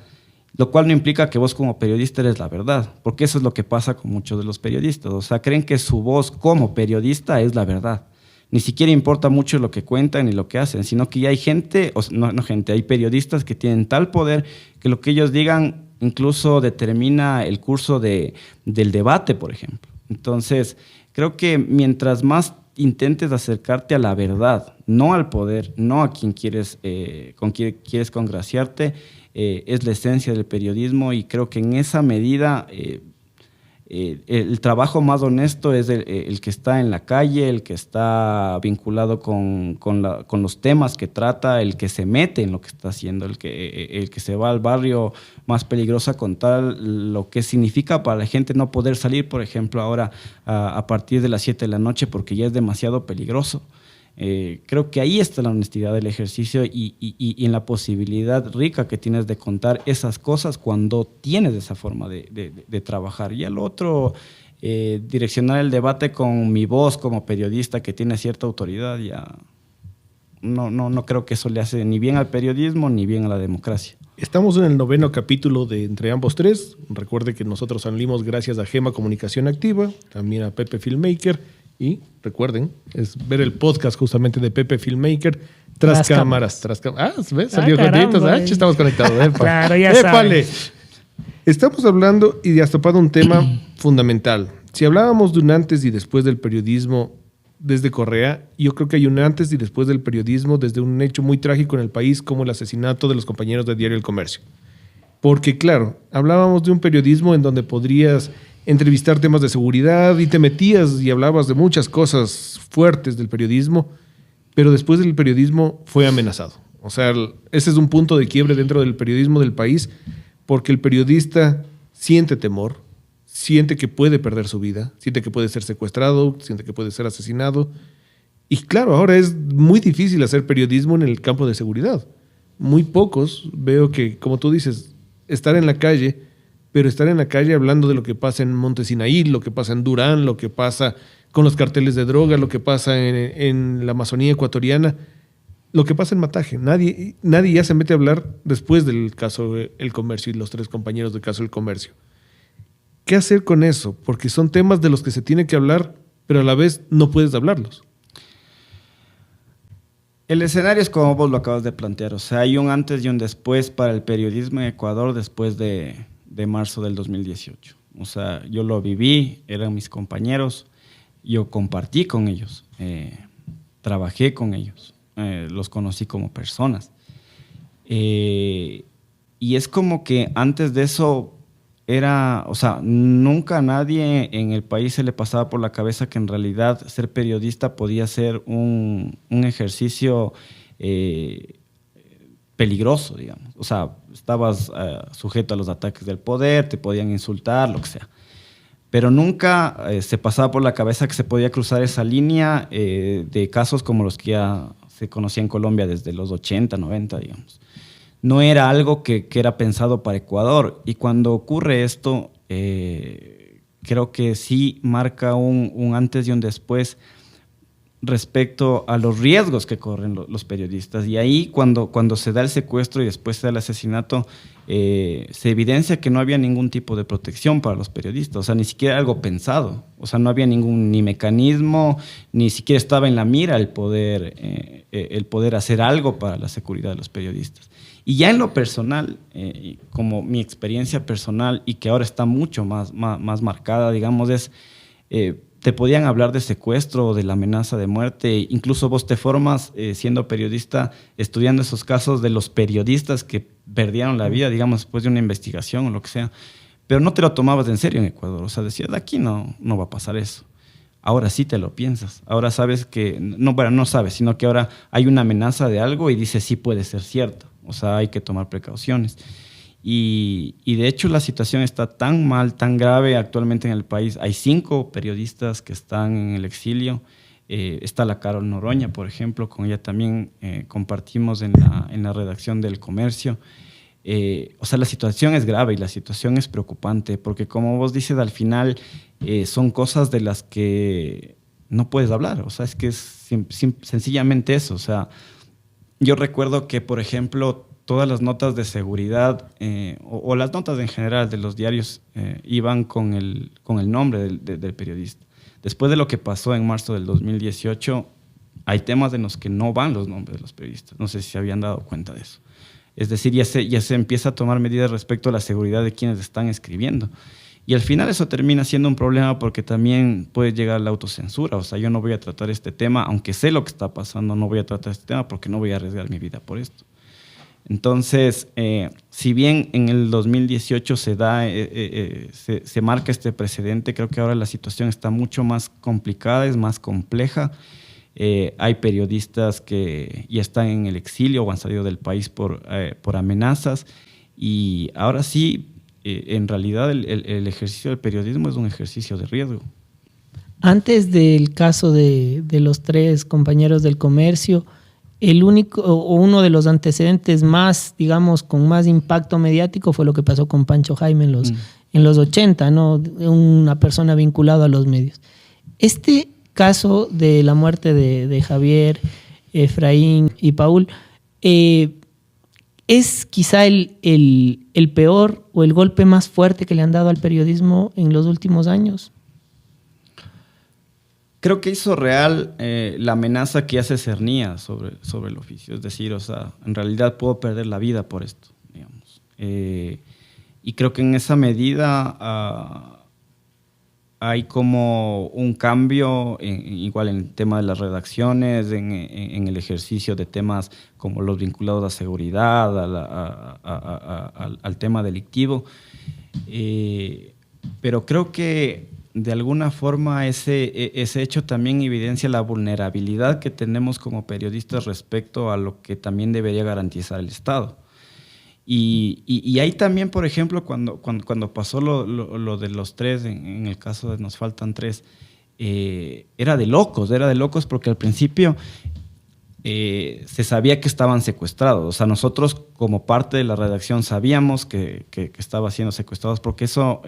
lo cual no implica que vos como periodista eres la verdad, porque eso es lo que pasa con muchos de los periodistas. O sea, creen que su voz como periodista es la verdad. Ni siquiera importa mucho lo que cuentan ni lo que hacen, sino que ya hay gente, hay periodistas que tienen tal poder que lo que ellos digan incluso determina el curso del debate, por ejemplo. Entonces, creo que mientras más intentes acercarte a la verdad, no al poder, no a con quien quieres congraciarte, es la esencia del periodismo, y creo que en esa medida el trabajo más honesto es el que está en la calle, el que está vinculado con los temas que trata, el que se mete en lo que está haciendo, el que se va al barrio más peligroso a contar lo que significa para la gente no poder salir, por ejemplo, ahora a partir de las 7 de la noche porque ya es demasiado peligroso. Creo que ahí está la honestidad del ejercicio y en la posibilidad rica que tienes de contar esas cosas cuando tienes esa forma de trabajar. Y al otro, direccionar el debate con mi voz como periodista que tiene cierta autoridad, ya no creo que eso le hace ni bien al periodismo ni bien a la democracia. Estamos en el 9º capítulo de Entre Ambos Tres. Recuerde que nosotros salimos gracias a Gema Comunicación Activa, también a Pepe Filmmaker. Y recuerden, es ver el podcast justamente de Pepe Filmmaker, Tras Cámaras. ¿Ves? Salió contento. Estamos conectados. Claro, ya saben. Estamos hablando y has topado un tema fundamental. Si hablábamos de un antes y después del periodismo desde Correa, yo creo que hay un antes y después del periodismo desde un hecho muy trágico en el país como el asesinato de los compañeros de Diario El Comercio. Porque claro, hablábamos de un periodismo en donde podrías entrevistar temas de seguridad y te metías y hablabas de muchas cosas fuertes del periodismo, pero después del periodismo fue amenazado. O sea, ese es un punto de quiebre dentro del periodismo del país, porque el periodista siente temor, siente que puede perder su vida, siente que puede ser secuestrado, siente que puede ser asesinado. Y claro, ahora es muy difícil hacer periodismo en el campo de seguridad. Muy pocos veo que, como tú dices, estar en la calle, pero estar en la calle hablando de lo que pasa en Monte Sinaí, lo que pasa en Durán, lo que pasa con los carteles de droga, lo que pasa en la Amazonía ecuatoriana, lo que pasa en Mataje. Nadie ya se mete a hablar después del caso El Comercio y los 3 compañeros del caso El Comercio. ¿Qué hacer con eso? Porque son temas de los que se tiene que hablar, pero a la vez no puedes hablarlos. El escenario es como vos lo acabas de plantear. O sea, hay un antes y un después para el periodismo en Ecuador después de marzo del 2018. O sea, yo lo viví, eran mis compañeros, yo compartí con ellos, trabajé con ellos, los conocí como personas. Y es como que antes de eso nunca a nadie en el país se le pasaba por la cabeza que en realidad ser periodista podía ser un ejercicio peligroso, digamos. O sea, estabas sujeto a los ataques del poder, te podían insultar, lo que sea. Pero nunca se pasaba por la cabeza que se podía cruzar esa línea de casos como los que ya se conocía en Colombia desde los 80, 90, digamos. No era algo que era pensado para Ecuador. Y cuando ocurre esto, creo que sí marca un antes y un después respecto a los riesgos que corren los periodistas. Y ahí cuando se da el secuestro y después se da el asesinato, se evidencia que no había ningún tipo de protección para los periodistas. O sea, ni siquiera algo pensado. O sea, no había ningún ni mecanismo, ni siquiera estaba en la mira el poder hacer algo para la seguridad de los periodistas. Y ya en lo personal, como mi experiencia personal y que ahora está mucho más marcada, digamos, es te podían hablar de secuestro o de la amenaza de muerte. Incluso vos te formas siendo periodista, estudiando esos casos de los periodistas que perdieron la vida, digamos, después de una investigación o lo que sea. Pero no te lo tomabas en serio en Ecuador. O sea, decías, de aquí no va a pasar eso. Ahora sí te lo piensas. Ahora sabes que, no sabes, sino que ahora hay una amenaza de algo y dices, sí puede ser cierto. O sea, hay que tomar precauciones. Y de hecho la situación está tan mal, tan grave actualmente en el país. Hay 5 periodistas que están en el exilio. Está la Carol Noroña, por ejemplo, con ella también compartimos en la redacción del Comercio. O sea, la situación es grave y la situación es preocupante porque, como vos dices, al final son cosas de las que no puedes hablar. O sea, es que es sencillamente eso. O sea, yo recuerdo que, por ejemplo, todas las notas de seguridad o las notas en general de los diarios iban con el nombre del periodista. Después de lo que pasó en marzo del 2018, hay temas en los que no van los nombres de los periodistas. No sé si se habían dado cuenta de eso. Es decir, ya se empieza a tomar medidas respecto a la seguridad de quienes están escribiendo. Y al final eso termina siendo un problema porque también puede llegar la autocensura. O sea, yo no voy a tratar este tema, aunque sé lo que está pasando, no voy a tratar este tema porque no voy a arriesgar mi vida por esto. Entonces, si bien en el 2018 se marca este precedente, creo que ahora la situación está mucho más complicada, es más compleja. Hay periodistas que ya están en el exilio o han salido del país por amenazas. Y ahora sí, en realidad el ejercicio del periodismo es un ejercicio de riesgo. Antes del caso de los 3 compañeros del Comercio, el único o uno de los antecedentes más, digamos, con más impacto mediático fue lo que pasó con Pancho Jaime en los 80, ¿no? Una persona vinculada a los medios. Este caso de la muerte de Javier, Efraín y Paul es quizá el peor o el golpe más fuerte que le han dado al periodismo en los últimos años. Creo que hizo real la amenaza que ya se cernía sobre el oficio. Es decir, o sea, en realidad puedo perder la vida por esto, digamos. Y creo que en esa medida hay como un cambio, igual en el tema de las redacciones, en el ejercicio de temas como los vinculados a seguridad, al tema delictivo. Pero creo que de alguna forma ese hecho también evidencia la vulnerabilidad que tenemos como periodistas respecto a lo que también debería garantizar el Estado. Y ahí también, por ejemplo, cuando pasó lo de los 3, en el caso de Nos Faltan 3, era de locos porque al principio se sabía que estaban secuestrados. O sea, nosotros como parte de la redacción sabíamos que estaban siendo secuestrados, porque eso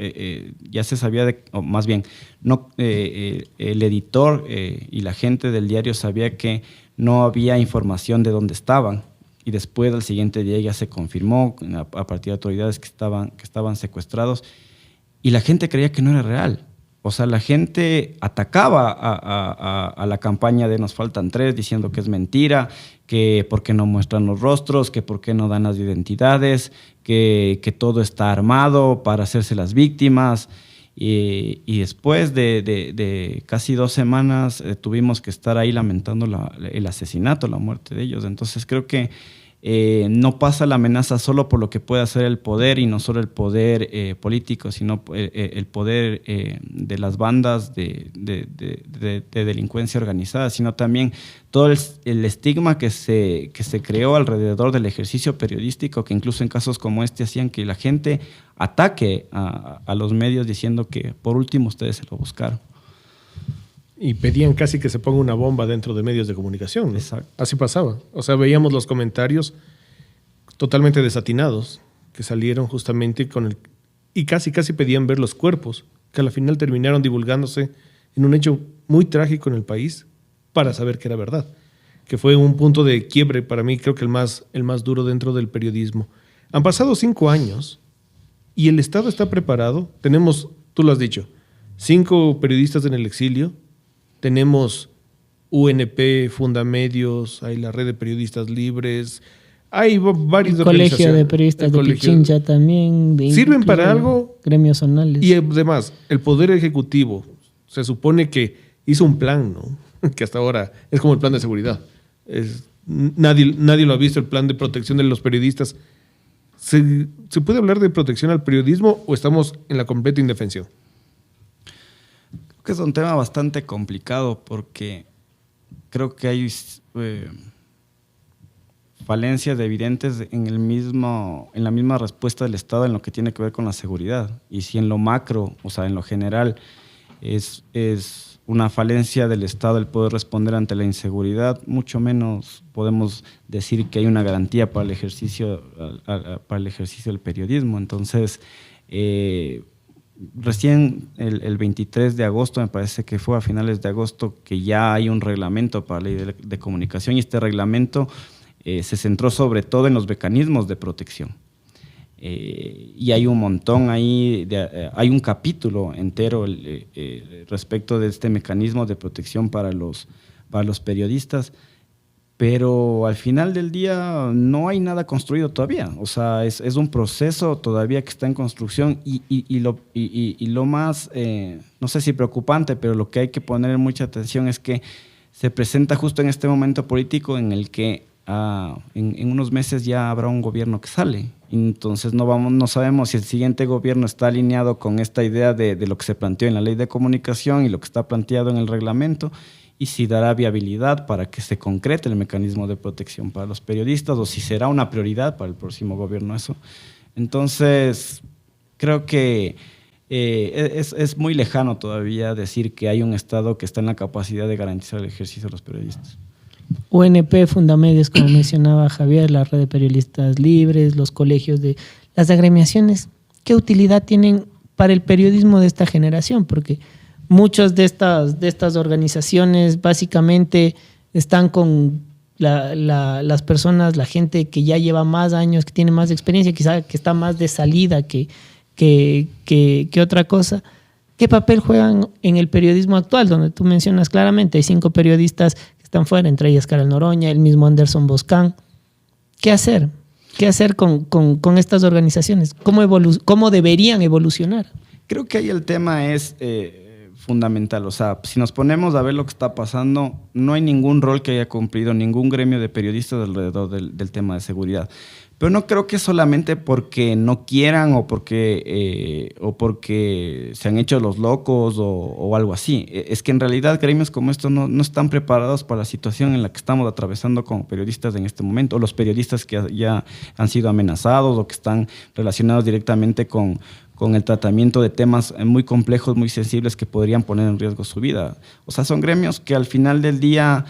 ya se sabía, o más bien, no, el editor y la gente del diario sabía que no había información de dónde estaban. Y después, al siguiente día, ya se confirmó a partir de autoridades que estaban secuestrados. Y la gente creía que no era real. O sea, la gente atacaba a la campaña de Nos Faltan 3, diciendo que es mentira, que por qué no muestran los rostros, que por qué no dan las identidades, que todo está armado para hacerse las víctimas. Y después de casi 2 semanas tuvimos que estar ahí lamentando el asesinato, la muerte de ellos. Entonces creo que no pasa la amenaza solo por lo que puede hacer el poder, y no solo el poder político, sino el poder de las bandas de delincuencia organizada, sino también todo el estigma que se creó alrededor del ejercicio periodístico, que incluso en casos como este hacían que la gente ataque a los medios diciendo que por último ustedes se lo buscaron. Y pedían casi que se ponga una bomba dentro de medios de comunicación, ¿no? Exacto. Así pasaba. O sea, veíamos los comentarios totalmente desatinados que salieron justamente y casi pedían ver los cuerpos, que a la final terminaron divulgándose en un hecho muy trágico en el país para saber que era verdad, que fue un punto de quiebre para mí, creo que el más duro dentro del periodismo. Han pasado 5 años y el Estado está preparado. Tenemos, tú lo has dicho, 5 periodistas en el exilio. Tenemos UNP, Fundamedios, hay la Red de Periodistas Libres, hay varias el Colegio de Periodistas de Pichincha también. ¿Sirven para algo? Gremios zonales. Y además, el Poder Ejecutivo se supone que hizo un plan, ¿no? Que hasta ahora es como el plan de seguridad. Nadie lo ha visto, el plan de protección de los periodistas. ¿Se puede hablar de protección al periodismo o estamos en la completa indefensión? Que es un tema bastante complicado, porque creo que hay falencias evidentes en la misma respuesta del Estado en lo que tiene que ver con la seguridad. Y si en lo macro, o sea, en lo general, es una falencia del Estado el poder responder ante la inseguridad, mucho menos podemos decir que hay una garantía para el ejercicio del periodismo. Entonces, recién el 23 de agosto, me parece que fue a finales de agosto, que ya hay un reglamento para la ley de comunicación, y este reglamento se centró sobre todo en los mecanismos de protección. Y hay un montón ahí, hay un capítulo entero respecto de este mecanismo de protección para los periodistas. Pero al final del día no hay nada construido todavía. O sea, es un proceso todavía que está en construcción, y lo más, no sé si preocupante, pero lo que hay que poner mucha atención es que se presenta justo en este momento político en el que en unos meses ya habrá un gobierno que sale. Entonces no sabemos si el siguiente gobierno está alineado con esta idea de lo que se planteó en la ley de comunicación y lo que está planteado en el reglamento, y si dará viabilidad para que se concrete el mecanismo de protección para los periodistas, o si será una prioridad para el próximo gobierno eso. Entonces, creo que es muy lejano todavía decir que hay un Estado que está en la capacidad de garantizar el ejercicio de los periodistas. UNP, Fundamedios, como mencionaba Javier, la Red de Periodistas Libres, los colegios de las agremiaciones, ¿qué utilidad tienen para el periodismo de esta generación? Porque muchas de estas organizaciones básicamente están con las personas, la gente que ya lleva más años, que tiene más experiencia, quizá que está más de salida que otra cosa. ¿Qué papel juegan en el periodismo actual? Donde tú mencionas claramente, hay 5 periodistas que están fuera, entre ellas Karel Noroña, el mismo Anderson Boscan. ¿Qué hacer? ¿Qué hacer con estas organizaciones? ¿Cómo deberían evolucionar? Creo que ahí el tema es fundamental. O sea, si nos ponemos a ver lo que está pasando, no hay ningún rol que haya cumplido ningún gremio de periodistas alrededor del tema de seguridad. Pero no creo que solamente porque no quieran o porque se han hecho los locos o algo así. Es que en realidad gremios como estos no están preparados para la situación en la que estamos atravesando como periodistas en este momento, o los periodistas que ya han sido amenazados o que están relacionados directamente con con el tratamiento de temas muy complejos, muy sensibles que podrían poner en riesgo su vida. O sea, son gremios que al final del día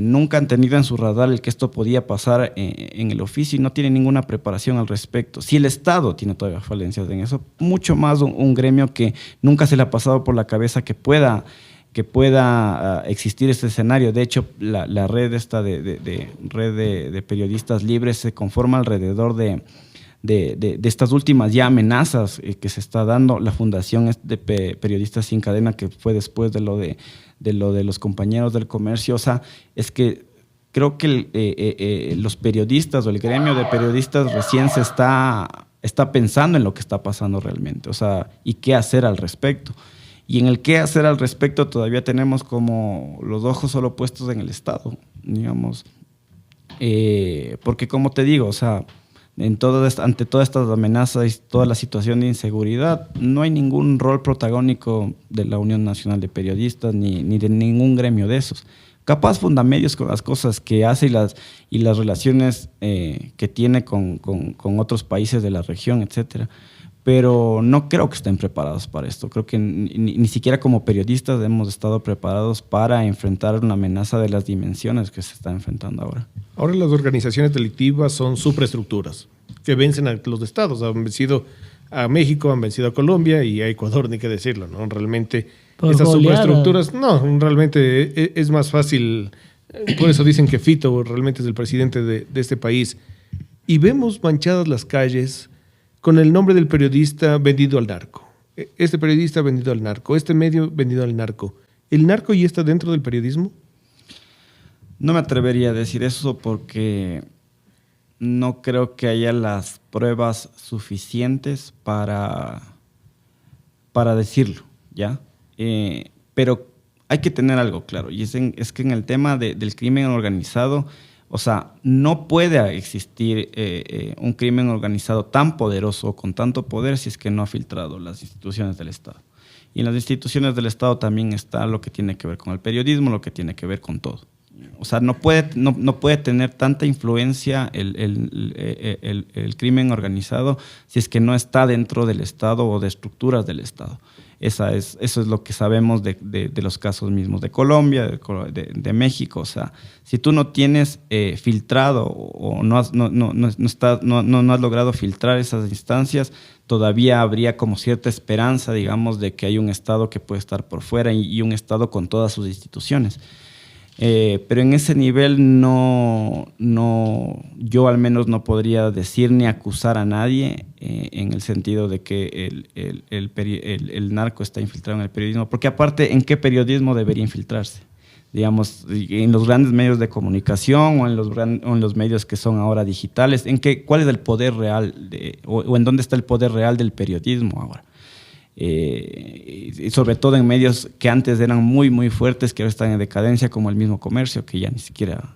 nunca han tenido en su radar el que esto podía pasar en el oficio y no tienen ninguna preparación al respecto. Si el Estado tiene todavía falencias en eso, mucho más un gremio que nunca se le ha pasado por la cabeza que pueda existir este escenario. De hecho, la red red de periodistas libres se conforma alrededor de estas últimas ya amenazas que se está dando. La fundación de Periodistas Sin Cadena, que fue después de lo de los compañeros del comercio. O sea, es que creo que los periodistas o el gremio de periodistas recién se está pensando en lo que está pasando realmente, o sea, y qué hacer al respecto. Y en el qué hacer al respecto todavía tenemos como los ojos solo puestos en el Estado, digamos. Porque como te digo, o sea, ante todas estas amenazas y toda la situación de inseguridad, no hay ningún rol protagónico de la Unión Nacional de Periodistas ni de ningún gremio de esos. Capaz Fundamedios con las cosas que hace y las relaciones que tiene con otros países de la región, etcétera. Pero no creo que estén preparados para esto. Creo que ni siquiera como periodistas hemos estado preparados para enfrentar una amenaza de las dimensiones que se está enfrentando ahora. Ahora las organizaciones delictivas son superestructuras que vencen a los estados. Han vencido a México, han vencido a Colombia y a Ecuador, ni qué decirlo, ¿no? Realmente esas superestructuras, no, realmente es más fácil. Por eso dicen que Fito realmente es el presidente de este país. Y vemos manchadas las calles con el nombre del periodista vendido al narco. Este periodista vendido al narco, este medio vendido al narco. ¿El narco ya está dentro del periodismo? No me atrevería a decir eso porque no creo que haya las pruebas suficientes para decirlo, ¿ya? Pero hay que tener algo claro, y es que en el tema del crimen organizado, o sea, no puede existir un crimen organizado tan poderoso, con tanto poder, si es que no ha filtrado las instituciones del Estado. Y en las instituciones del Estado también está lo que tiene que ver con el periodismo, lo que tiene que ver con todo. O sea, no puede tener tanta influencia el crimen organizado si es que no está dentro del Estado o de estructuras del Estado. Eso es lo que sabemos de los casos mismos de Colombia, de México. O sea, si tú no tienes filtrado o no has logrado filtrar esas instancias, todavía habría como cierta esperanza, digamos, de que hay un Estado que puede estar por fuera y un Estado con todas sus instituciones. Pero en ese nivel yo al menos no podría decir ni acusar a nadie en el sentido de que el narco está infiltrado en el periodismo, porque aparte, ¿en qué periodismo debería infiltrarse? Digamos, en los grandes medios de comunicación o en los medios que son ahora digitales, ¿cuál es el poder real o en dónde está el poder real del periodismo ahora? Y sobre todo en medios que antes eran muy muy fuertes, que ahora están en decadencia, como el mismo comercio, que ya ni siquiera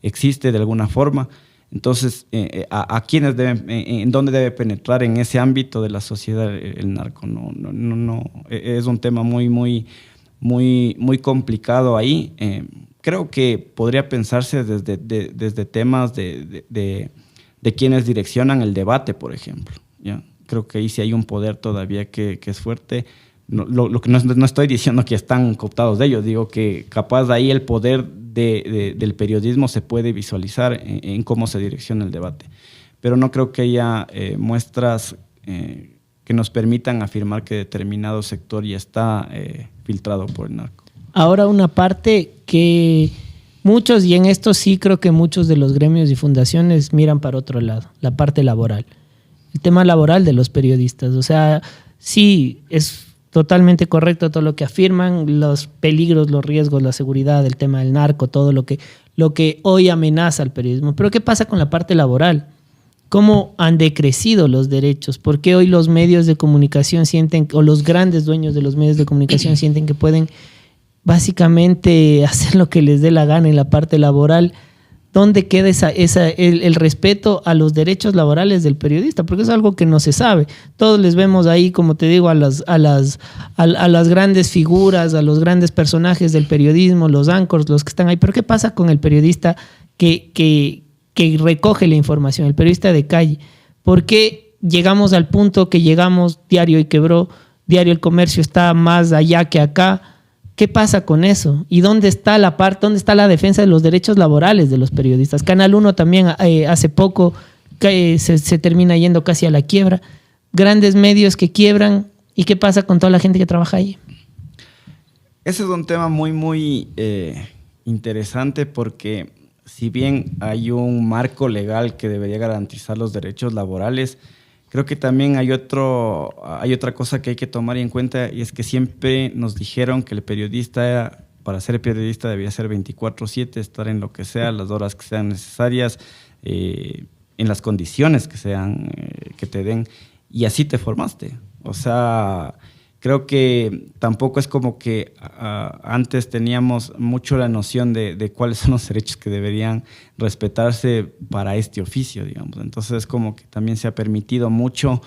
existe de alguna forma. Entonces, ¿a quiénes en dónde debe penetrar en ese ámbito de la sociedad el narco? No, es un tema muy muy muy muy complicado ahí. Creo que podría pensarse desde temas de quienes direccionan el debate, por ejemplo, ¿ya? Creo que ahí sí hay un poder todavía que es fuerte. Lo que no estoy diciendo que están cooptados de ellos, digo que capaz de ahí el poder del periodismo se puede visualizar en cómo se direcciona el debate. Pero no creo que haya muestras que nos permitan afirmar que determinado sector ya está filtrado por el narco. Ahora una parte que muchos, y en esto sí creo que muchos de los gremios y fundaciones miran para otro lado, la parte laboral. El tema laboral de los periodistas. O sea, sí, es totalmente correcto todo lo que afirman, los peligros, los riesgos, la seguridad, el tema del narco, todo lo que hoy amenaza al periodismo. Pero ¿qué pasa con la parte laboral? ¿Cómo han decrecido los derechos? ¿Por qué hoy los medios de comunicación sienten, o los grandes dueños de los medios de comunicación sienten que pueden básicamente hacer lo que les dé la gana en la parte laboral? ¿Dónde queda el respeto a los derechos laborales del periodista? Porque es algo que no se sabe. Todos les vemos ahí, como te digo, a las grandes figuras, a los grandes personajes del periodismo, los anchors, los que están ahí. Pero ¿qué pasa con el periodista que recoge la información, el periodista de calle? ¿Por qué llegamos al punto que llegamos, Diario y quebró, Diario El Comercio está más allá que acá. ¿Qué pasa con eso? ¿Y dónde está la parte, dónde está la defensa de los derechos laborales de los periodistas? Canal 1 también hace poco se termina yendo casi a la quiebra. Grandes medios que quiebran. ¿Y qué pasa con toda la gente que trabaja ahí? Ese es un tema muy interesante porque si bien hay un marco legal que debería garantizar los derechos laborales, creo que también hay otra cosa que hay que tomar en cuenta, y es que siempre nos dijeron que el periodista, para ser periodista, debía ser 24/7, estar en lo que sea, las horas que sean necesarias, en las condiciones que sean, que te den, y así te formaste. O sea, creo que tampoco es como que antes teníamos mucho la noción de cuáles son los derechos que deberían respetarse para este oficio, digamos. Entonces, es como que también se ha permitido mucho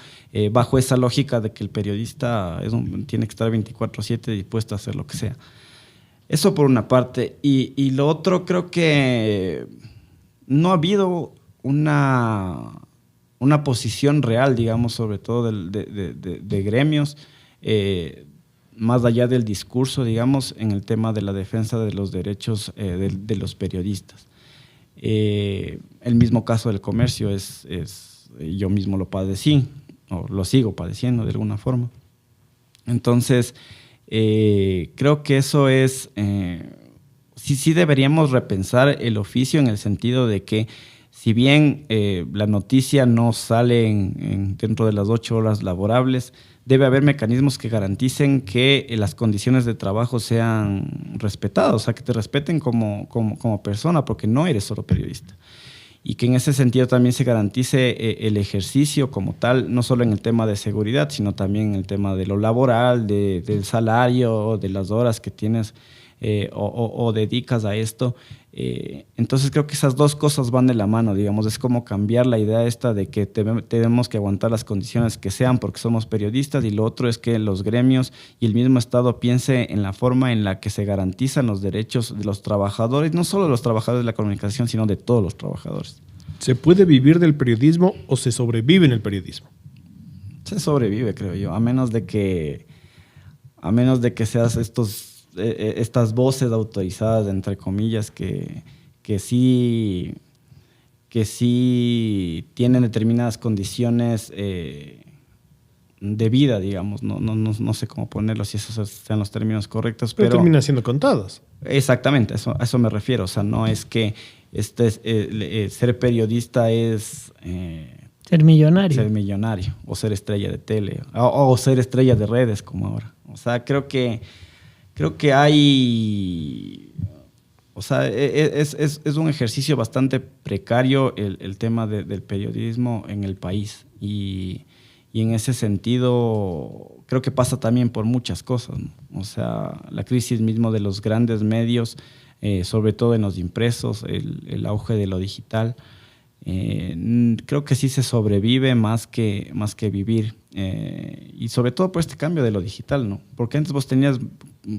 bajo esa lógica de que el periodista tiene que estar 24/7 dispuesto a hacer lo que sea. Eso por una parte. Y lo otro, creo que no ha habido una posición real, digamos, sobre todo de gremios, más allá del discurso, digamos, en el tema de la defensa de los derechos de los periodistas. El mismo caso del comercio yo mismo lo padecí, o lo sigo padeciendo de alguna forma. Entonces, creo que eso es... sí deberíamos repensar el oficio en el sentido de que si bien la noticia no sale dentro de las 8 horas laborables, debe haber mecanismos que garanticen que las condiciones de trabajo sean respetadas, o sea, que te respeten como persona, porque no eres solo periodista. Y que en ese sentido también se garantice el ejercicio como tal, no solo en el tema de seguridad, sino también en el tema de lo laboral, del salario, de las horas que tienes o dedicas a esto. Entonces creo que esas dos cosas van de la mano, digamos. Es como cambiar la idea esta de que tenemos que aguantar las condiciones que sean porque somos periodistas, y lo otro es que los gremios y el mismo Estado piense en la forma en la que se garantizan los derechos de los trabajadores, no solo de los trabajadores de la comunicación, sino de todos los trabajadores. ¿Se puede vivir del periodismo o se sobrevive en el periodismo? Se sobrevive, creo yo, a menos de que seas estas voces autorizadas, entre comillas, que sí tienen determinadas condiciones de vida, digamos. No sé cómo ponerlo, si esos sean los términos correctos. Pero terminan siendo contadas. Exactamente, a eso me refiero. O sea, no es que ser periodista es... ser millonario. Ser millonario, o ser estrella de tele, o ser estrella de redes como ahora. O sea, creo que hay... O sea, es un ejercicio bastante precario el tema del periodismo en el país. Y en ese sentido, creo que pasa también por muchas cosas, ¿no? O sea, la crisis mismo de los grandes medios, sobre todo en los impresos, el auge de lo digital. Creo que sí se sobrevive más que vivir. Y sobre todo por este cambio de lo digital, ¿no? Porque antes vos tenías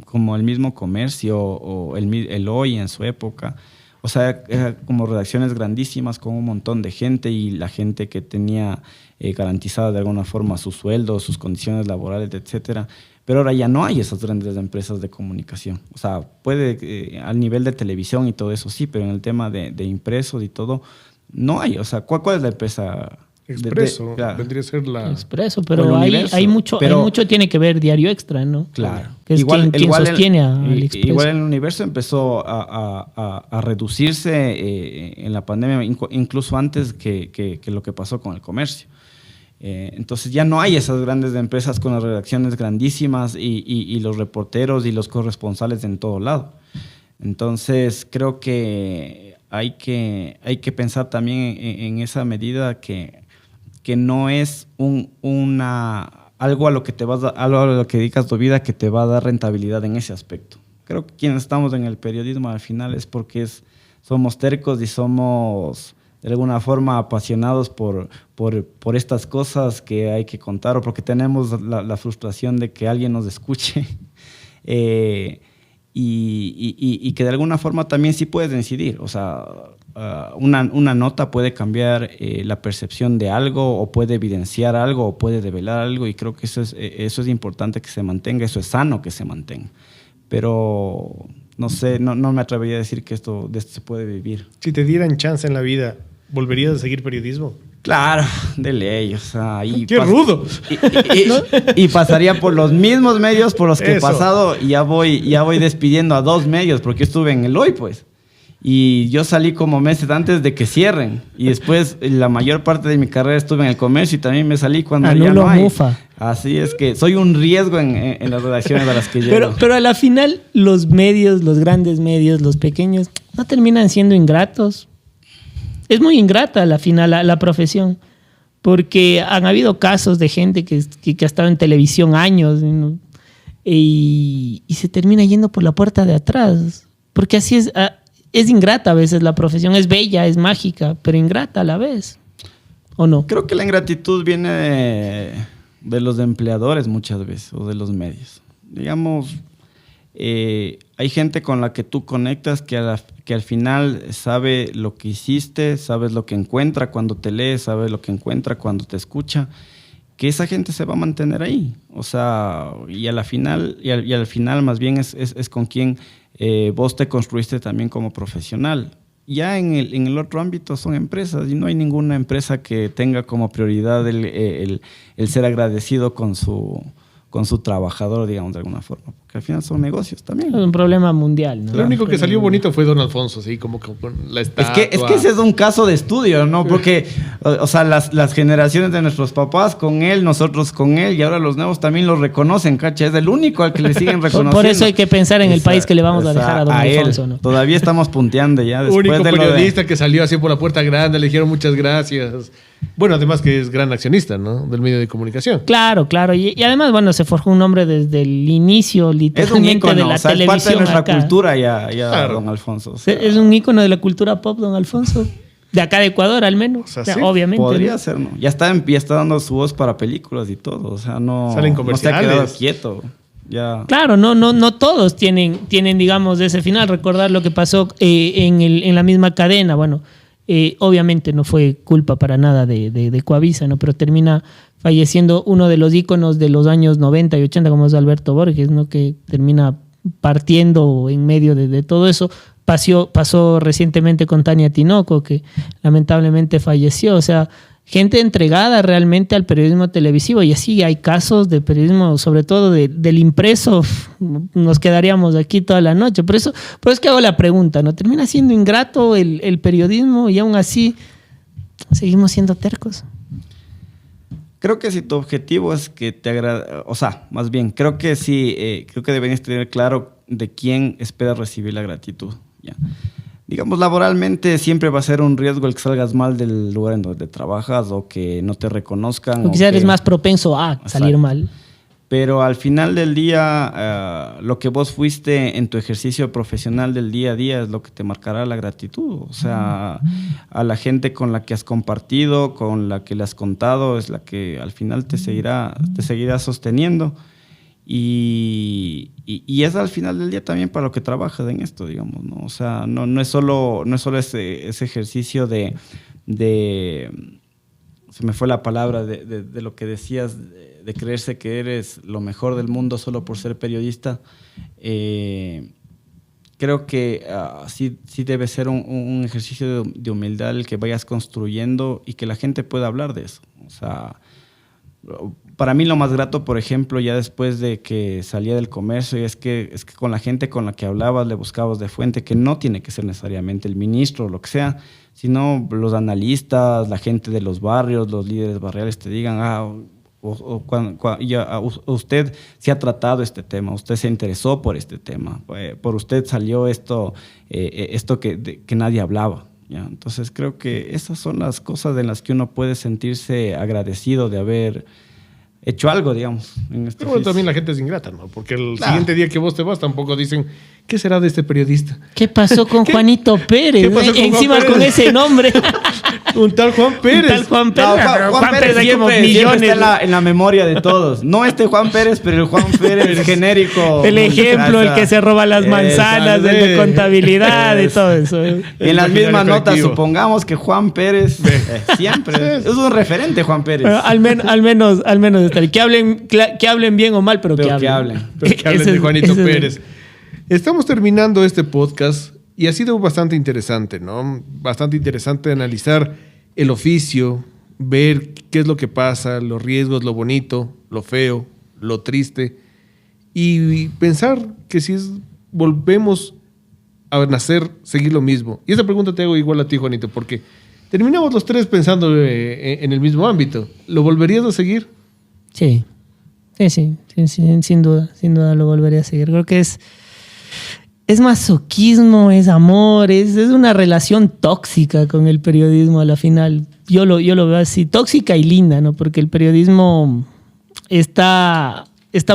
como el mismo comercio o el Hoy en su época. O sea, era como redacciones grandísimas con un montón de gente, y la gente que tenía garantizada de alguna forma su sueldo, sus condiciones laborales, etcétera. Pero ahora ya no hay esas grandes empresas de comunicación. O sea, puede al nivel de televisión y todo eso sí, pero en el tema de impresos y todo, no hay. O sea, ¿cuál es la empresa? Expreso, claro. Vendría a ser la... Expreso, pero hay mucho tiene que ver Diario Extra, ¿no? Claro. Que es quien sostiene al Expreso. Igual el universo empezó a reducirse en la pandemia, incluso antes que lo que pasó con el comercio. Entonces ya no hay esas grandes empresas con las redacciones grandísimas y los reporteros y los corresponsales en todo lado. Entonces creo que hay que pensar también en esa medida que no es algo a lo que dedicas tu vida que te va a dar rentabilidad en ese aspecto. Creo que quienes estamos en el periodismo al final es porque somos tercos y somos de alguna forma apasionados por estas cosas que hay que contar, o porque tenemos la frustración de que alguien nos escuche. y que de alguna forma también sí puedes incidir. O sea, una nota puede cambiar la percepción de algo, o puede evidenciar algo, o puede develar algo, y creo que eso es importante que se mantenga, eso es sano que se mantenga. Pero no sé, no me atrevería a decir que de esto se puede vivir. Si te dieran chance en la vida, ¿volverías a seguir periodismo? Claro, de ley, o sea... ¡Qué rudo! Y pasaría por los mismos medios por los que he Eso. pasado, y ya voy despidiendo a 2 medios, porque yo estuve en el Hoy, pues. Y yo salí como meses antes de que cierren. Y después, la mayor parte de mi carrera estuve en el comercio, y también me salí cuando ya no hay. Mufa. Así es que soy un riesgo en las redacciones a las que llego. Pero a la final, los medios, los grandes medios, los pequeños, no terminan siendo ingratos. Es muy ingrata a la final la profesión, porque han habido casos de gente que ha estado en televisión años, ¿no? y se termina yendo por la puerta de atrás, porque así es ingrata a veces la profesión, es bella, es mágica, pero ingrata a la vez, ¿o no? Creo que la ingratitud viene de los empleadores muchas veces, o de los medios. Digamos, hay gente con la que tú conectas que al final sabe lo que hiciste, sabes lo que encuentra cuando te lee, sabes lo que encuentra cuando te escucha, que esa gente se va a mantener ahí. O sea, y al final más bien es con quien vos te construiste también como profesional. Ya en el otro ámbito son empresas, y no hay ninguna empresa que tenga como prioridad el ser agradecido con su trabajador, digamos, de alguna forma. Porque al final son negocios también. Es un problema mundial, ¿no? Lo único que salió bonito fue Don Alfonso, así como con la estatua. Es que ese es un caso de estudio, ¿no? Porque, o sea, las generaciones de nuestros papás con él, nosotros con él, y ahora los nuevos también lo reconocen, ¿cacha? Es el único al que le siguen reconociendo. Por eso hay que pensar en el país que le vamos a dejar a Don Alfonso, él. ¿no? Todavía estamos punteando ya. Después Único de periodista que salió así por la puerta grande, le dijeron muchas gracias. Bueno, además que es gran accionista, ¿no? Del medio de comunicación. Claro. Y además, bueno, se forjó un nombre desde el inicio, Es un literalmente, ícono, de la o sea, es televisión parte de nuestra acá. cultura ya Claro. Don Alfonso. O sea, Es un ícono de la cultura pop, Don Alfonso. De acá de Ecuador, al menos. O sea, O sea, sí, obviamente. podría ¿no? ser, ¿no? Ya está dando su voz para películas y todo. O sea, no, Salen no se ha comerciales. quedado quieto. Ya. Claro, no todos tienen, digamos, ese final. Recordar lo que pasó en la misma cadena. Bueno, obviamente no fue culpa para nada de Coavisa, ¿no? Pero termina falleciendo uno de los íconos de los años 90 y 80, como es Alberto Borges, ¿no? Que termina partiendo en medio de todo eso. Pasó recientemente con Tania Tinoco, que lamentablemente falleció. O sea, gente entregada realmente al periodismo televisivo, y así hay casos de periodismo, sobre todo del impreso. Nos quedaríamos aquí toda la noche. Por eso es que hago la pregunta, ¿no? ¿Termina siendo ingrato el periodismo y aún así seguimos siendo tercos? Creo que si tu objetivo es que te agrade, o sea, más bien, creo que sí, creo que deberías tener claro de quién esperas recibir la gratitud. ¿Ya? Digamos, laboralmente siempre va a ser un riesgo el que salgas mal del lugar en donde trabajas, o que no te reconozcan. O quizás eres más propenso a salir Exacto. mal. Pero al final del día, lo que vos fuiste en tu ejercicio profesional del día a día es lo que te marcará la gratitud. O sea, a la gente con la que has compartido, con la que le has contado, es la que al final te seguirá sosteniendo. Y es al final del día también para lo que trabajas en esto, digamos, ¿no? O sea, no es solo ese ejercicio de se me fue la palabra de lo que decías, de creerse que eres lo mejor del mundo solo por ser periodista. Creo que sí debe ser un ejercicio de humildad el que vayas construyendo, y que la gente pueda hablar de eso. O sea, para mí lo más grato, por ejemplo, ya después de que salía del comercio, es que con la gente con la que hablabas le buscabas de fuente, que no tiene que ser necesariamente el ministro o lo que sea, sino los analistas, la gente de los barrios, los líderes barriales te digan, usted se ha tratado este tema, usted se interesó por este tema, por usted salió esto que nadie hablaba. ¿Ya? Entonces creo que esas son las cosas en las que uno puede sentirse agradecido de haber hecho algo, digamos. En este Pero bueno, también la gente es ingrata, ¿no? Porque el siguiente día que vos te vas tampoco dicen, ¿qué será de este periodista? ¿Qué pasó con Juanito Pérez? ¿Qué pasó con Encima Juan Pérez? con ese nombre. Un tal Juan Pérez. Un tal Juan Pérez. No, Juan Pérez hay como siempre millones. está en la memoria de todos. No este Juan Pérez, pero el Juan Pérez genérico. El ejemplo, el que se roba las manzanas, el de contabilidad y todo eso. En las mismas notas, supongamos que Juan Pérez siempre es un referente, Juan Pérez. Pero al menos está ahí. Que hablen bien o mal, pero que hablen. Pero que hablen de Juanito Pérez. Estamos terminando este podcast y ha sido bastante interesante, ¿no? Bastante interesante analizar el oficio, ver qué es lo que pasa, los riesgos, lo bonito, lo feo, lo triste y pensar que si volvemos a nacer, seguir lo mismo. Y esa pregunta te hago igual a ti, Juanito, porque terminamos los tres pensando en el mismo ámbito. ¿Lo volverías a seguir? Sí, sin duda lo volvería a seguir. Creo que es masoquismo, es amor, es una relación tóxica con el periodismo a la final. Yo lo veo así, tóxica y linda, ¿no? Porque el periodismo está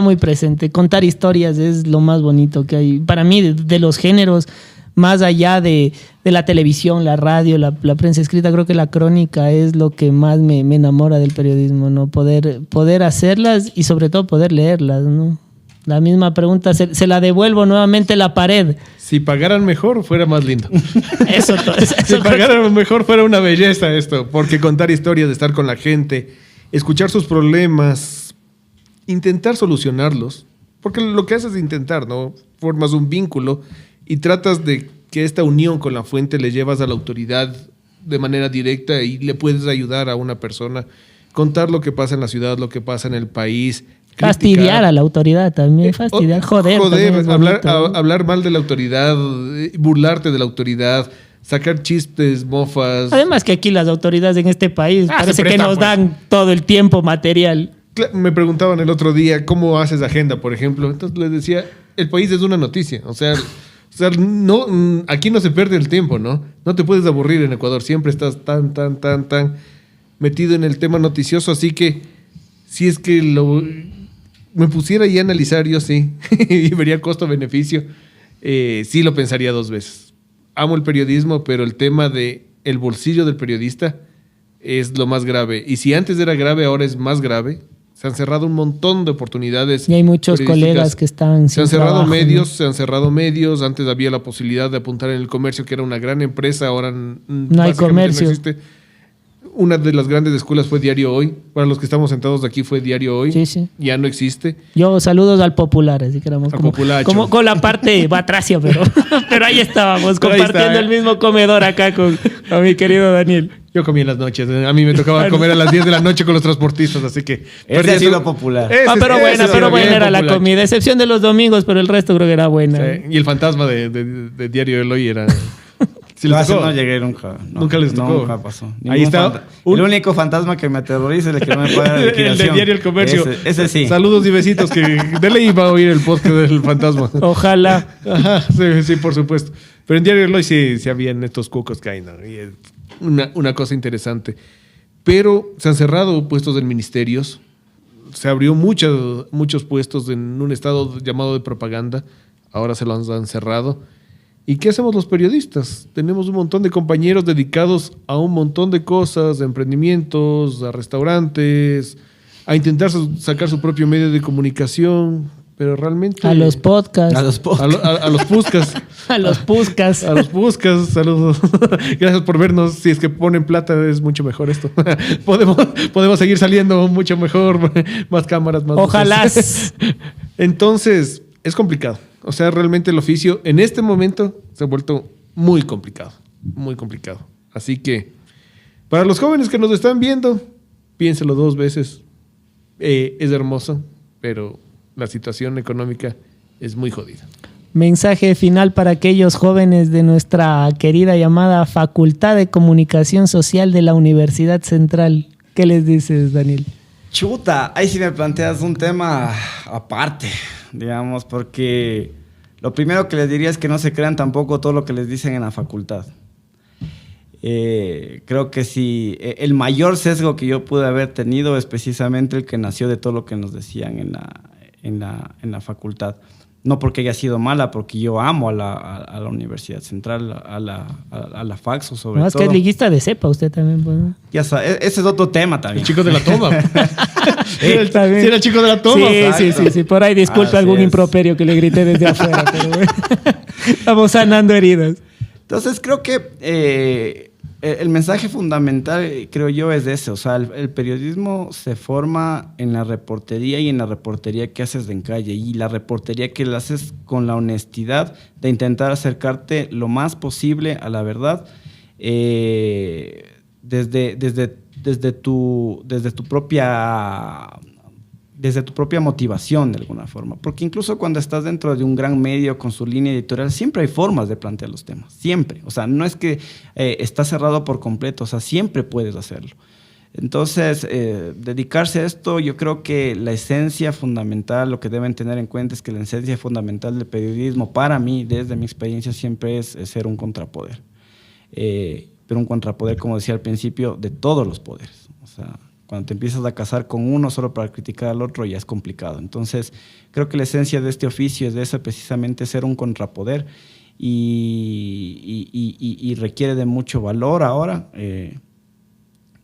muy presente. Contar historias es lo más bonito que hay. Para mí, de los géneros, más allá de la televisión, la radio, la prensa escrita, creo que la crónica es lo que más me enamora del periodismo, ¿no? Poder hacerlas y sobre todo poder leerlas, ¿no? La misma pregunta, se la devuelvo nuevamente la pared. Si pagaran mejor, fuera más lindo. Eso si pagaran mejor, fuera una belleza esto. Porque contar historias, de estar con la gente, escuchar sus problemas, intentar solucionarlos. Porque lo que haces es intentar, ¿no? Formas un vínculo y tratas de que esta unión con la fuente le llevas a la autoridad de manera directa y le puedes ayudar a una persona. Contar lo que pasa en la ciudad, lo que pasa en el país. Fastidiar criticar a la autoridad también, joder, hablar mal de la autoridad, burlarte de la autoridad, sacar chistes, mofas. Además que aquí las autoridades en este país parece que nos dan todo el tiempo material. Me preguntaban el otro día cómo haces agenda, por ejemplo. Entonces les decía, el país es una noticia. O sea, no, aquí no se pierde el tiempo, ¿no? No te puedes aburrir en Ecuador. Siempre estás tan metido en el tema noticioso. Así que si es que me pusiera ahí a analizar, yo sí, y vería costo-beneficio, sí lo pensaría dos veces. Amo el periodismo, pero el tema de el bolsillo del periodista es lo más grave. Y si antes era grave, ahora es más grave. Se han cerrado un montón de oportunidades. Y hay muchos colegas que están se han cerrado medios. Antes había la posibilidad de apuntar en el comercio, que era una gran empresa. Ahora no hay comercio. No existe. Una de las grandes escuelas fue Diario Hoy. Para los que estamos sentados aquí fue Diario Hoy. Sí. Ya no existe. Yo saludos al Popular, así que éramos como con la parte batracia, pero ahí estábamos, compartiendo el mismo comedor acá con mi querido Daniel. Yo comí en las noches. A mí me tocaba comer a las 10 de la noche con los transportistas, así que... Ese ha sido popular. Pero buena era la comida, excepción de los domingos, pero el resto creo que era buena. Sí. Y el fantasma de Diario El Hoy era... Si no llegué nunca. Nunca les tocó. Nunca pasó. Ahí está. El único fantasma que me aterroriza es el que no me paga la liquidación. El de Diario El Comercio. Ese sí. Saludos y besitos, que de ley va a oír el podcast del fantasma. Ojalá. Ajá, sí, por supuesto. Pero en Diario El Hoy sí habían estos cucos que hay, ¿no? Y es una cosa interesante. Pero se han cerrado puestos en ministerios. Se abrió muchos puestos en un estado llamado de propaganda. Ahora se los han cerrado. ¿Y qué hacemos los periodistas? Tenemos un montón de compañeros dedicados a un montón de cosas, a emprendimientos, a restaurantes, a intentar sacar su propio medio de comunicación, pero realmente... A los podcasts. A los puscas. A los puscas. A los puscas, saludos. Gracias por vernos. Si es que ponen plata es mucho mejor esto. Podemos seguir saliendo mucho mejor, más cámaras, más... Ojalá. Entonces, es complicado. O sea, realmente el oficio en este momento se ha vuelto muy complicado. Muy complicado. Así que, para los jóvenes que nos están viendo, piénselo dos veces. Es hermoso, pero la situación económica es muy jodida. Mensaje final para aquellos jóvenes de nuestra querida llamada Facultad de Comunicación Social de la Universidad Central. ¿Qué les dices, Daniel? Chuta, ahí sí me planteas un tema aparte, digamos, porque lo primero que les diría es que no se crean tampoco todo lo que les dicen en la facultad. Creo que sí, el mayor sesgo que yo pude haber tenido es precisamente el que nació de todo lo que nos decían en la facultad. No porque haya sido mala, porque yo amo a la Universidad Central, a la Faxo sobre todo. No, es que es liguista de cepa usted también. Pues, ¿no? Ya sabes, ese es otro tema también. El chico de la toma. Sí, era el chico de la toma. Sí. Por ahí disculpe algún improperio que le grité desde afuera. Pero bueno, estamos sanando heridas. Entonces creo que el mensaje fundamental, creo yo, es ese. O sea, el periodismo se forma en la reportería y en la reportería que haces en calle. Y la reportería que la haces con la honestidad de intentar acercarte lo más posible a la verdad desde tu propia motivación, de alguna forma. Porque incluso cuando estás dentro de un gran medio con su línea editorial, siempre hay formas de plantear los temas. Siempre. O sea, no es que está cerrado por completo. O sea, siempre puedes hacerlo. Entonces, dedicarse a esto, yo creo que la esencia fundamental, lo que deben tener en cuenta es que la esencia fundamental del periodismo, para mí, desde mi experiencia, siempre es ser un contrapoder. Pero un contrapoder, como decía al principio, de todos los poderes. O sea, cuando te empiezas a casar con uno solo para criticar al otro, ya es complicado. Entonces, creo que la esencia de este oficio es de eso, precisamente ser un contrapoder, y requiere de mucho valor ahora.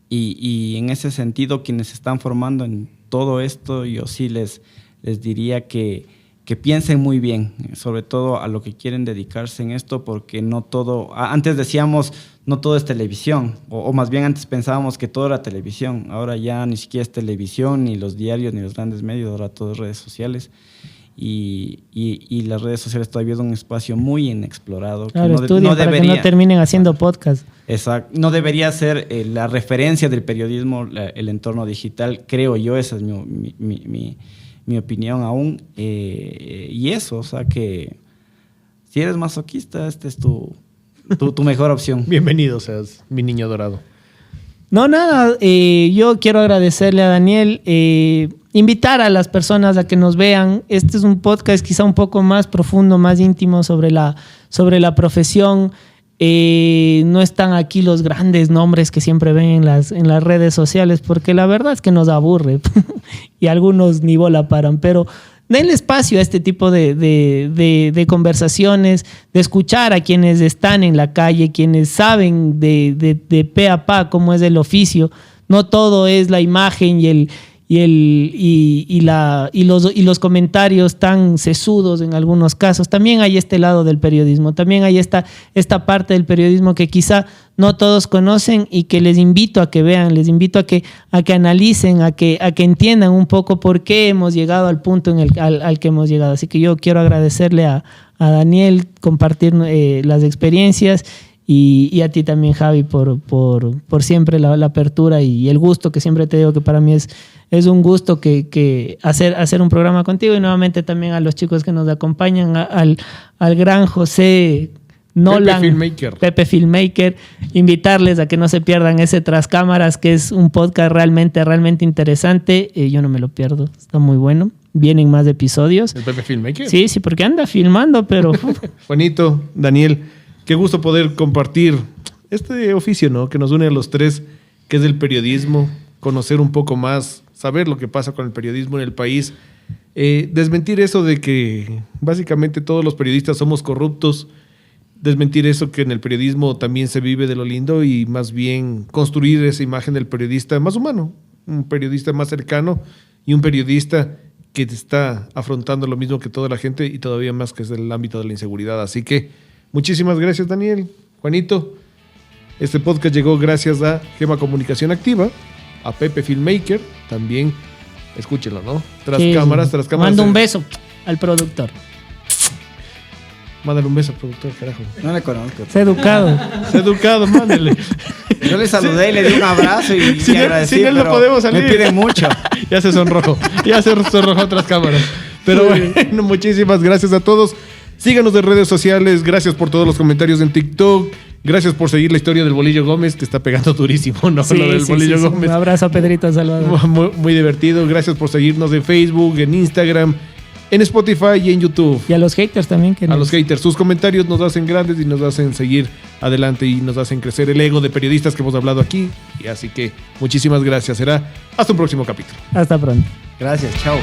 Y en ese sentido, quienes se están formando en todo esto, yo sí les diría que piensen muy bien, sobre todo a lo que quieren dedicarse en esto, porque no todo, antes decíamos, no todo es televisión, o más bien antes pensábamos que todo era televisión. Ahora ya ni siquiera es televisión, ni los diarios, ni los grandes medios, ahora todo es redes sociales. Y las redes sociales todavía es un espacio muy inexplorado. Claro, estudian para que no terminen haciendo podcast. Exacto. No debería ser la referencia del periodismo, el entorno digital, creo yo. Esa es mi opinión aún. Y eso, o sea que si eres masoquista, este es tu mejor opción. Bienvenido seas, mi niño dorado. No, nada, yo quiero agradecerle a Daniel, invitar a las personas a que nos vean. Este es un podcast quizá un poco más profundo, más íntimo sobre la profesión. No están aquí los grandes nombres que siempre ven en las redes sociales, porque la verdad es que nos aburre y algunos ni bola paran, pero denle espacio a este tipo de conversaciones, de escuchar a quienes están en la calle, quienes saben de pe a pa cómo es el oficio. No todo es la imagen y los comentarios tan sesudos en algunos casos. También hay este lado del periodismo, también hay esta parte del periodismo que quizá no todos conocen y que les invito a que vean, les invito a que analicen, a que entiendan un poco por qué hemos llegado al punto al que hemos llegado. Así que yo quiero agradecerle a Daniel, compartir las experiencias. Y a ti también, Javi, por siempre la apertura y el gusto, que siempre te digo que para mí es un gusto que hacer un programa contigo. Y nuevamente también a los chicos que nos acompañan, al gran José Nolan, Pepe Filmmaker, invitarles a que no se pierdan ese Tras Cámaras, que es un podcast realmente interesante. Yo no me lo pierdo, está muy bueno. Vienen más episodios. ¿El Pepe Filmmaker? Sí, porque anda filmando, pero... Juanito, Daniel, qué gusto poder compartir este oficio, ¿no?, que nos une a los tres, que es el periodismo, conocer un poco más, saber lo que pasa con el periodismo en el país, desmentir eso de que básicamente todos los periodistas somos corruptos, desmentir eso que en el periodismo también se vive de lo lindo y más bien construir esa imagen del periodista más humano, un periodista más cercano y un periodista que está afrontando lo mismo que toda la gente y todavía más, que es el ámbito de la inseguridad. Así que muchísimas gracias, Daniel. Juanito, este podcast llegó gracias a Gema Comunicación Activa, a Pepe Filmmaker, también, escúchenlo, ¿no? Tras cámaras. Mando un beso al productor. Mándale un beso al productor, carajo. No le conozco. Sé educado, mándale. Yo le saludé y le di un abrazo y agradecí, sin él no podemos salir. Me pide mucho. Ya se sonrojó Tras Cámaras. Pero bueno, muchísimas gracias a todos. Síganos en redes sociales. Gracias por todos los comentarios en TikTok. Gracias por seguir la historia del Bolillo Gómez, que está pegando durísimo, ¿no? Sí, lo del Bolillo Gómez. Un abrazo a Pedrito Salvador. Muy divertido. Gracias por seguirnos en Facebook, en Instagram, en Spotify y en YouTube. Y a los haters también. Los haters. Sus comentarios nos hacen grandes y nos hacen seguir adelante y nos hacen crecer el ego de periodistas que hemos hablado aquí. Y así que muchísimas gracias. Será hasta un próximo capítulo. Hasta pronto. Gracias. Chao.